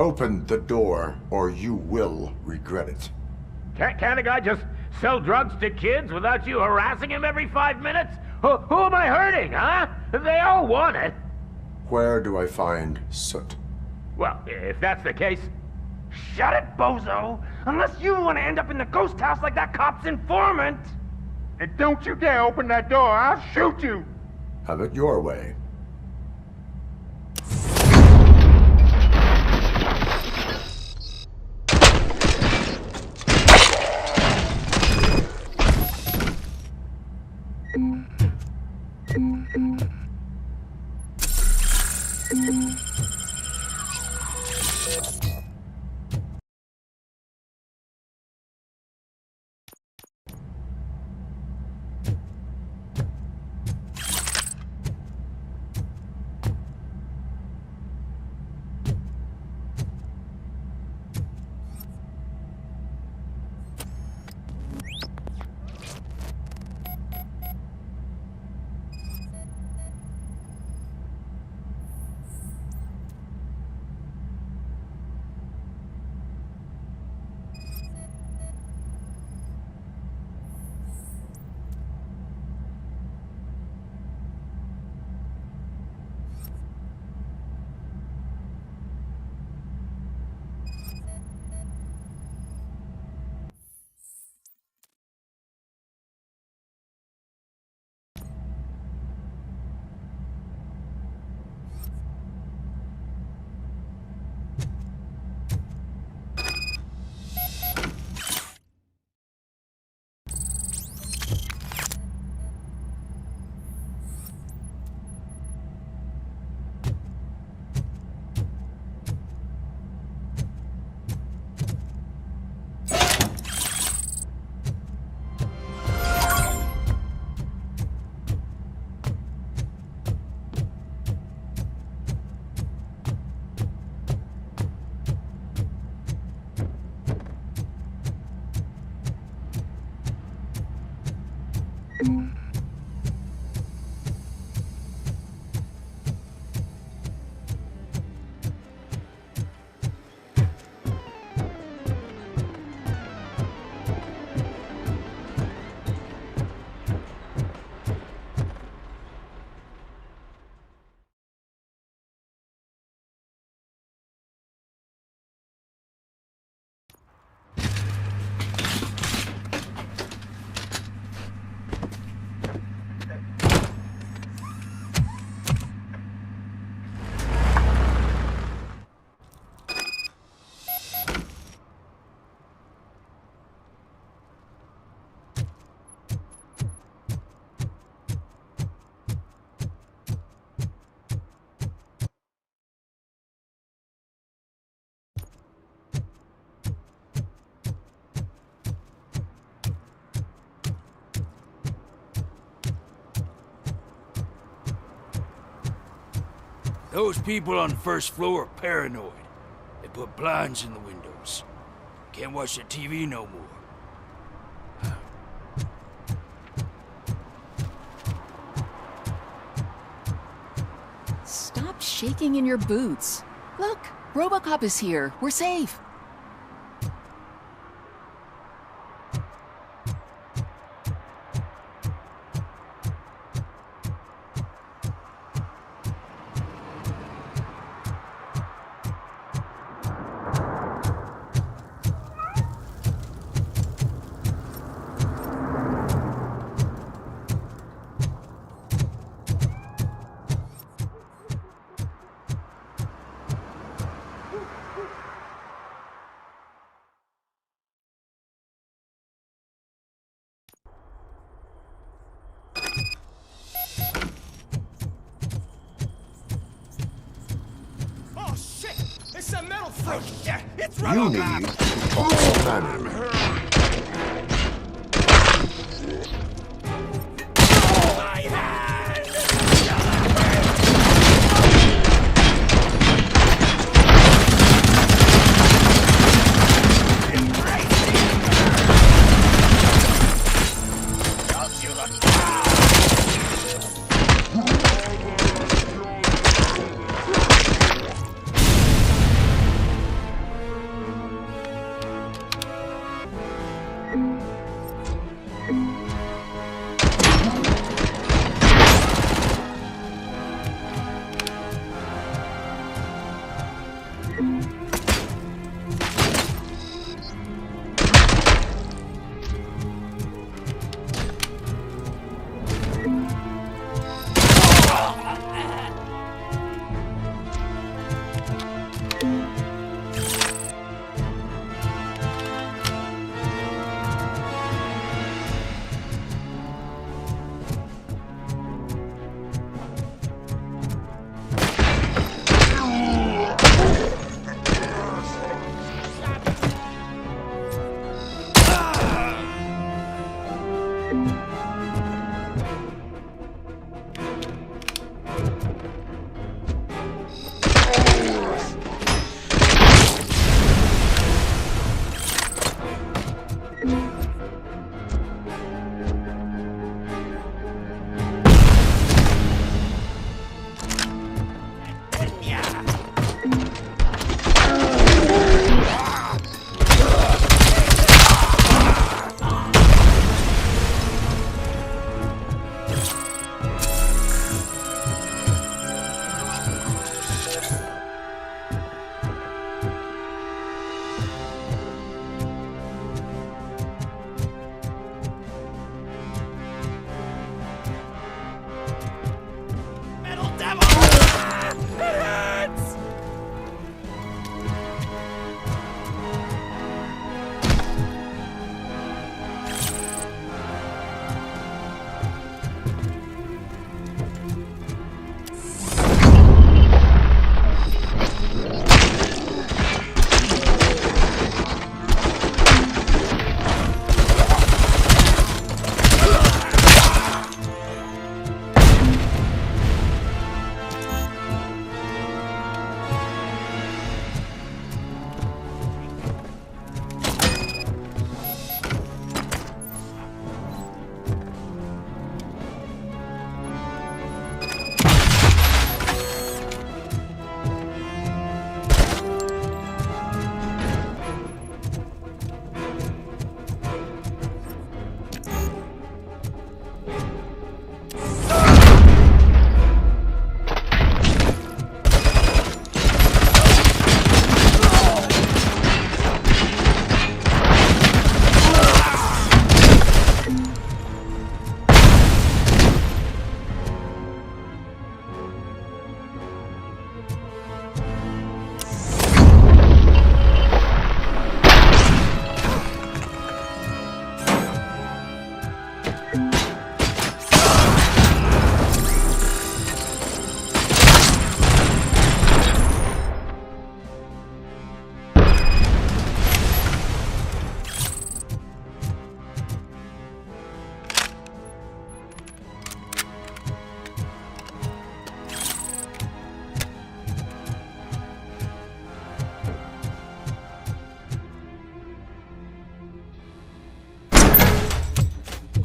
Open the door, or you will regret it. Can't a guy just sell drugs to kids without you harassing him every 5 minutes? Who am I hurting, huh? They all want it. Where do I find Soot? Well, if that's the case, shut it, bozo! Unless you want to end up in the ghost house like that cop's informant! And don't you dare open that door, I'll shoot you! Have it your way. Those people on the first floor are paranoid. They put blinds in the windows. Can't watch the TV no more. Stop shaking in your boots. Look, Robocop is here. We're safe. Oh shit! It's a metal freak! It's You Robocop! need to talk to Manning. My hand! Don't you look down!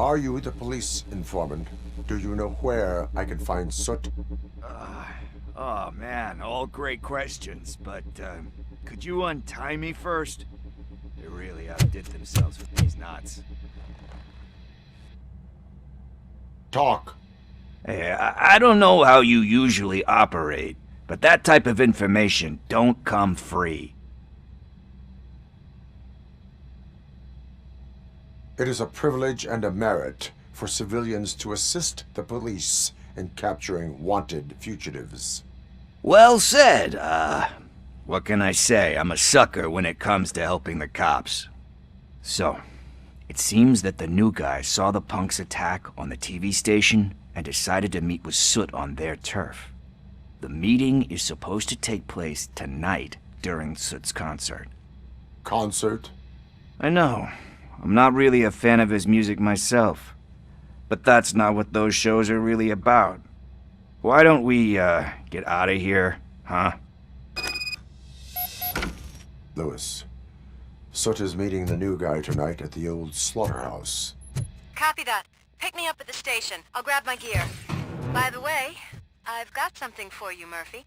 Are you the police informant? Do you know where I can find Soot? Oh man, all great questions, but could you untie me first? They really outdid themselves with these knots. Talk. Hey, I don't know how you usually operate, but that type of information don't come free. It is a privilege and a merit for civilians to assist the police in capturing wanted fugitives. Well said. What can I say? I'm a sucker when it comes to helping the cops. So, it seems that the new guy saw the punks' attack on the TV station and decided to meet with Soot on their turf. The meeting is supposed to take place tonight during Soot's concert. Concert? I know. I'm not really a fan of his music myself. But that's not what those shows are really about. Why don't we, get out of here, huh? Lewis, Soot is meeting the new guy tonight at the old slaughterhouse. Copy that. Pick me up at the station. I'll grab my gear. By the way, I've got something for you, Murphy.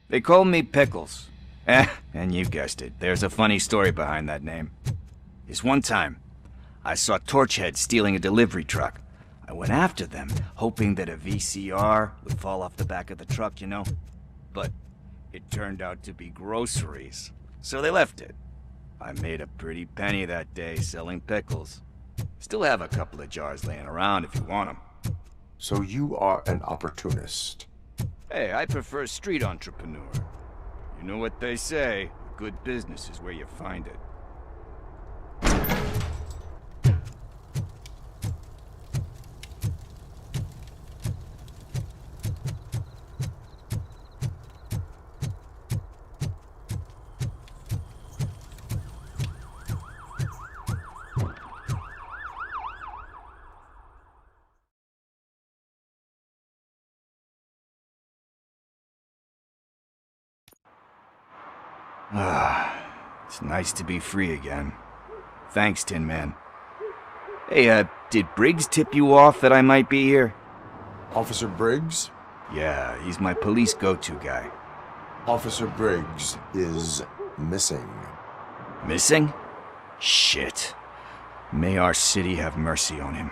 They call me Pickles. And you guessed it. There's a funny story behind that name. This one time, I saw Torchhead stealing a delivery truck. I went after them, hoping that a VCR would fall off the back of the truck, you know? But it turned out to be groceries, so they left it. I made a pretty penny that day selling pickles. Still have a couple of jars laying around if you want them. So you are an opportunist. Hey, I prefer street entrepreneur. You know what they say, good business is where you find it. It's nice to be free again. Thanks, Tin Man. Hey, did Briggs tip you off that I might be here? Officer Briggs? Yeah, he's my police go-to guy. Officer Briggs is missing. Missing? Shit. May our city have mercy on him.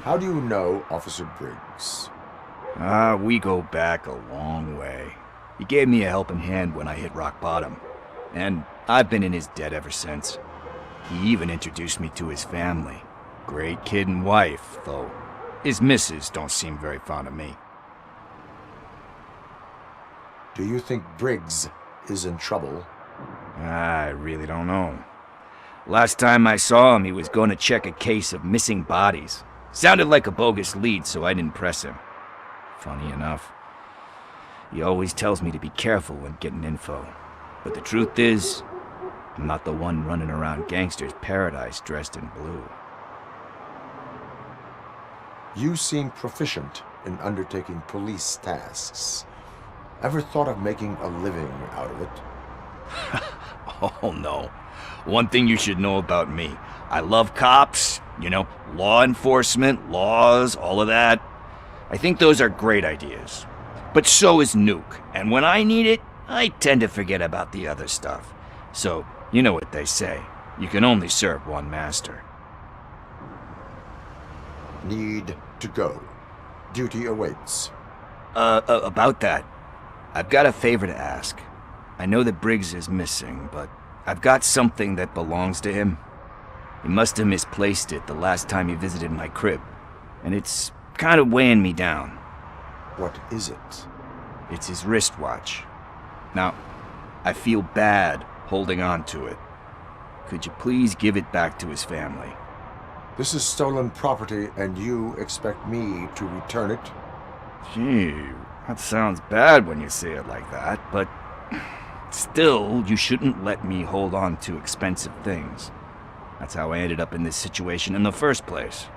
How do you know Officer Briggs? We go back a long way. He gave me a helping hand when I hit rock bottom, and I've been in his debt ever since. He even introduced me to his family. Great kid and wife, though his missus don't seem very fond of me. Do you think Briggs is in trouble? I really don't know. Last time I saw him, he was going to check a case of missing bodies. Sounded like a bogus lead, so I didn't press him. Funny enough, he always tells me to be careful when getting info. But the truth is, I'm not the one running around gangster's paradise dressed in blue. You seem proficient in undertaking police tasks. Ever thought of making a living out of it? Oh no. One thing you should know about me. I love cops, you know, law enforcement, laws, all of that. I think those are great ideas. But so is Nuke, and when I need it, I tend to forget about the other stuff. So, you know what they say. You can only serve one master. Need to go. Duty awaits. About that, I've got a favor to ask. I know that Briggs is missing, but I've got something that belongs to him. He must have misplaced it the last time he visited my crib, and it's kind of weighing me down. What is it? It's his wristwatch. Now, I feel bad holding on to it. Could you please give it back to his family? This is stolen property, and you expect me to return it? Gee, that sounds bad when you say it like that, but still, you shouldn't let me hold on to expensive things. That's how I ended up in this situation in the first place.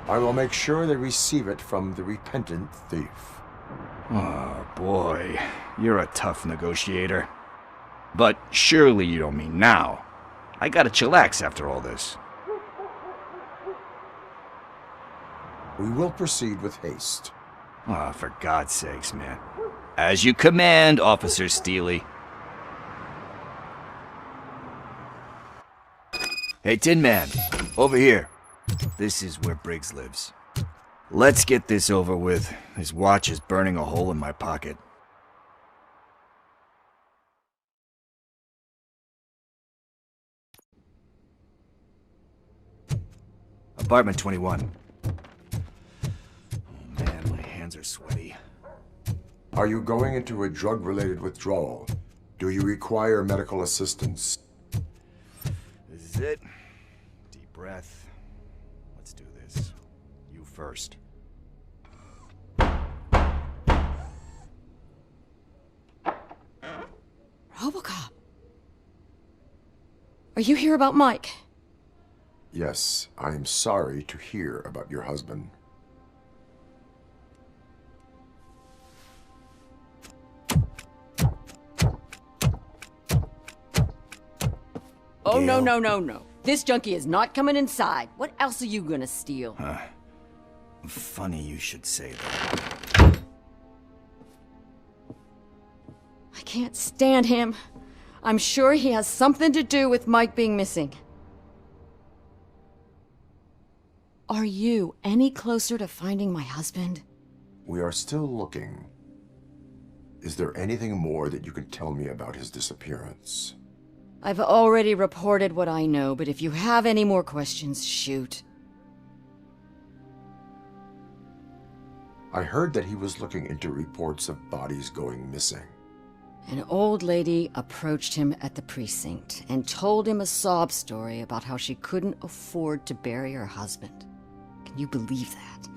I will make sure they receive it from the repentant thief. Oh boy, you're a tough negotiator. But surely you don't mean now. I gotta chillax after all this. We will proceed with haste. Ah, for God's sakes, man. As you command, Officer Steely. Hey, Tin Man, over here. This is where Briggs lives. Let's get this over with. His watch is burning a hole in my pocket. Apartment 21. Oh man, my hands are sweaty. Are you going into a drug-related withdrawal? Do you require medical assistance? This is it. Deep breath. Let's do this. You first. Robocop. Are you here about Mike? Yes, I am sorry to hear about your husband. Oh, no, no, no, no. This junkie is not coming inside. What else are you gonna steal? Funny you should say that. I can't stand him. I'm sure he has something to do with Mike being missing. Are you any closer to finding my husband? We are still looking. Is there anything more that you can tell me about his disappearance? I've already reported what I know, but if you have any more questions, shoot. I heard that he was looking into reports of bodies going missing. An old lady approached him at the precinct and told him a sob story about how she couldn't afford to bury her husband. Can you believe that?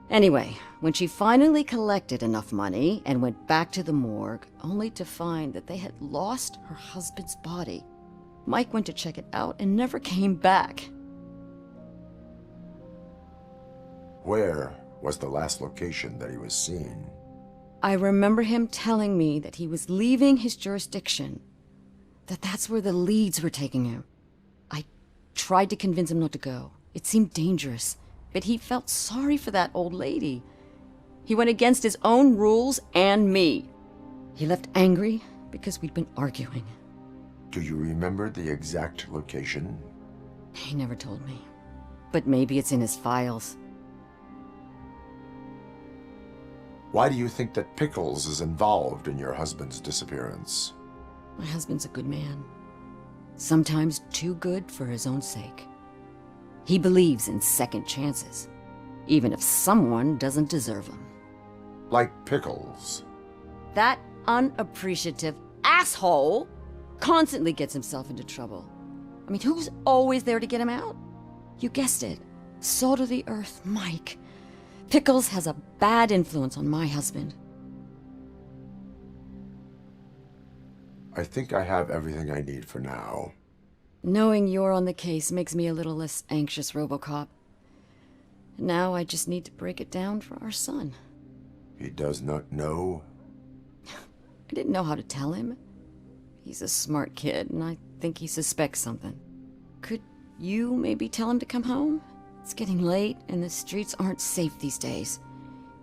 Anyway, when she finally collected enough money and went back to the morgue, only to find that they had lost her husband's body, Mike went to check it out and never came back. Where was the last location that he was seen? I remember him telling me that he was leaving his jurisdiction, that that's where the leads were taking him. I tried to convince him not to go. It seemed dangerous, but he felt sorry for that old lady. He went against his own rules and me. He left angry because we'd been arguing. Do you remember the exact location? He never told me, but maybe it's in his files. Why do you think that Pickles is involved in your husband's disappearance? My husband's a good man. Sometimes too good for his own sake. He believes in second chances, even if someone doesn't deserve them. Like Pickles. That unappreciative asshole constantly gets himself into trouble. I mean, who's always there to get him out? You guessed it. Salt of the earth, Mike. Pickles has a bad influence on my husband. I think I have everything I need for now. Knowing you're on the case makes me a little less anxious, Robocop. Now I just need to break it down for our son. He does not know? I didn't know how to tell him. He's a smart kid, and I think he suspects something. Could you maybe tell him to come home? It's getting late, and the streets aren't safe these days.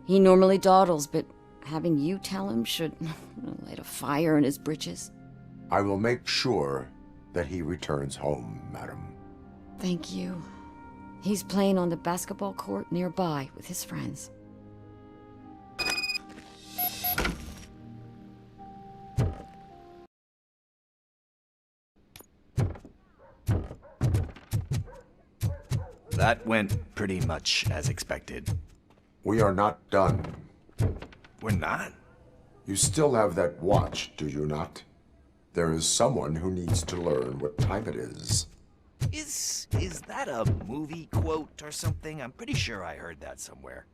He normally dawdles, but having you tell him should light a fire in his britches. I will make sure that he returns home, madam. Thank you. He's playing on the basketball court nearby with his friends. That went pretty much as expected. We are not done. We're not? You still have that watch, do you not? There is someone who needs to learn what time it is. Is that a movie quote or something? I'm pretty sure I heard that somewhere.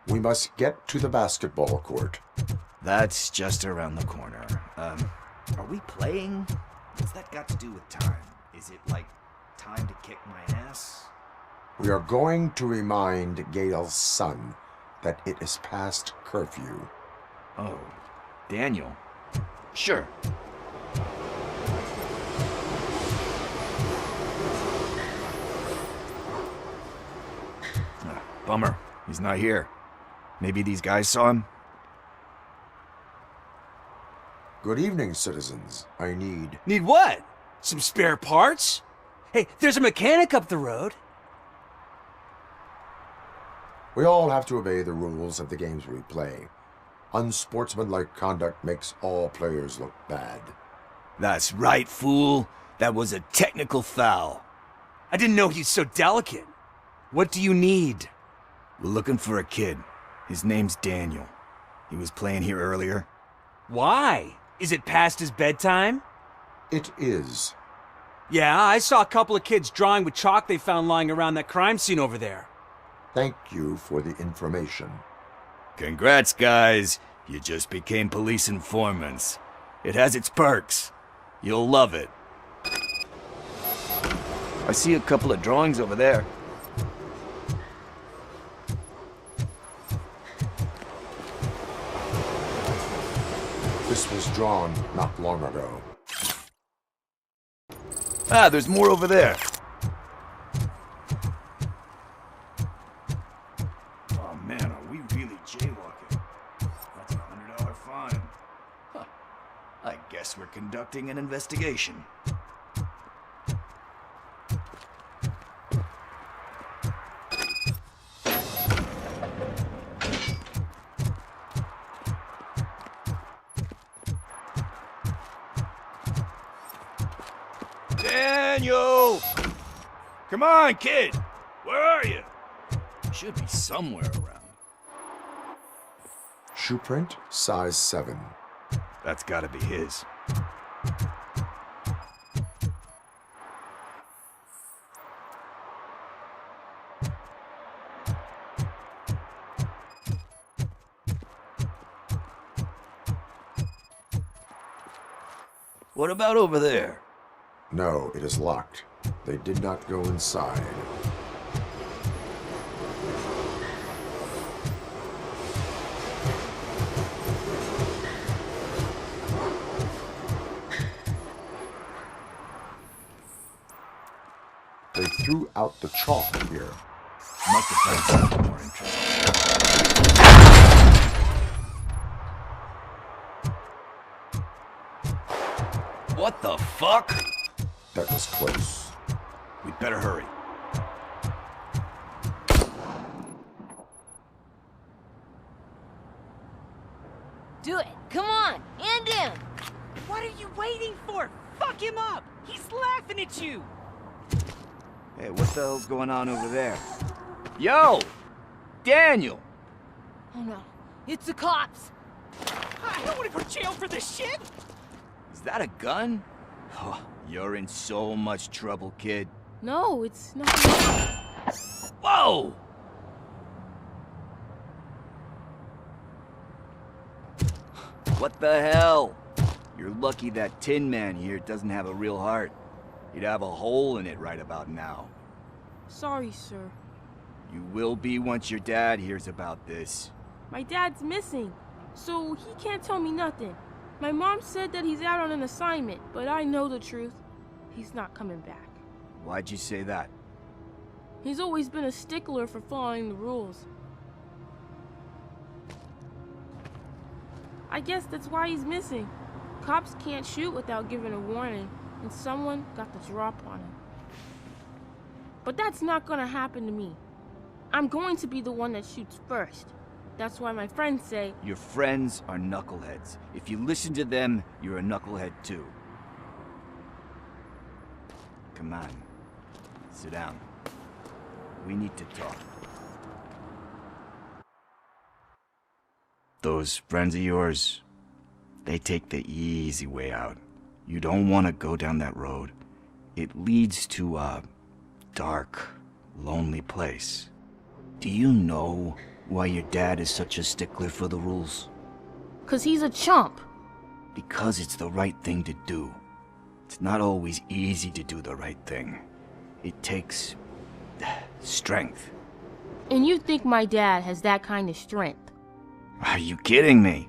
We must get to the basketball court. That's just around the corner. Are we playing? What's that got to do with time? Is it like time to kick my ass? We are going to remind Gail's son that it is past curfew. Oh, Daniel. Sure. Bummer. He's not here. Maybe these guys saw him? Good evening, citizens. I need... Need what? Some spare parts? Hey, there's a mechanic up the road. We all have to obey the rules of the games we play. Unsportsmanlike conduct makes all players look bad. That's right, fool. That was a technical foul. I didn't know he's so delicate. What do you need? We're looking for a kid. His name's Daniel. He was playing here earlier. Why? Is it past his bedtime? It is. Yeah, I saw a couple of kids drawing with chalk they found lying around that crime scene over there. Thank you for the information. Congrats, guys. You just became police informants. It has its perks. You'll love it. I see a couple of drawings over there. This was drawn not long ago. Ah, there's more over there. Oh man, are we really jaywalking? That's a $100 fine. Huh. I guess we're conducting an investigation. Daniel! Come on, kid! Where are you? Should be somewhere around. Shoe print, size 7. That's gotta be his. What about over there? No, it is locked. They did not go inside. They threw out the chalk here. Must have found something more interesting. What the fuck? That was close. We'd better hurry. Do it. Come on. End him. What are you waiting for? Fuck him up. He's laughing at you. Hey, what the hell's going on over there? Yo! Daniel! Oh no. It's the cops. I don't want to go to jail for this shit. Is that a gun? Oh, you're in so much trouble, kid. No, it's not. Whoa! What the hell? You're lucky that Tin Man here doesn't have a real heart. He'd have a hole in it right about now. Sorry, sir. You will be once your dad hears about this. My dad's missing, so he can't tell me nothing. My mom said that he's out on an assignment, but I know the truth. He's not coming back. Why'd you say that? He's always been a stickler for following the rules. I guess that's why he's missing. Cops can't shoot without giving a warning, and someone got the drop on him. But that's not gonna happen to me. I'm going to be the one that shoots first. That's why my friends say... Your friends are knuckleheads. If you listen to them, you're a knucklehead too. Come on. Sit down. We need to talk. Those friends of yours, they take the easy way out. You don't want to go down that road. It leads to a dark, lonely place. Do you know why your dad is such a stickler for the rules? 'Cause he's a chump. Because it's the right thing to do. It's not always easy to do the right thing. It takes strength. And you think my dad has that kind of strength? Are you kidding me?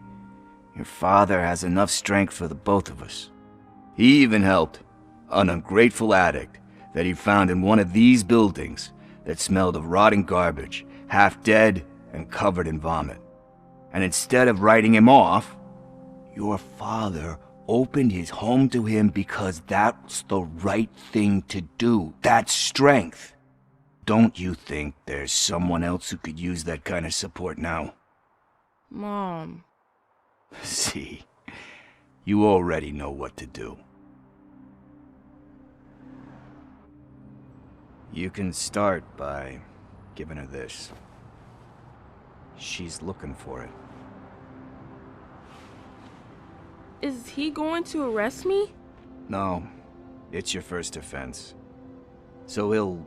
Your father has enough strength for the both of us. He even helped an ungrateful addict that he found in one of these buildings that smelled of rotting garbage, half dead and covered in vomit. And instead of writing him off, your father opened his home to him because that's the right thing to do. That's strength. Don't you think there's someone else who could use that kind of support now? Mom. See, you already know what to do. You can start by giving her this. She's looking for it. Is he going to arrest me? No, it's your first offense. So he'll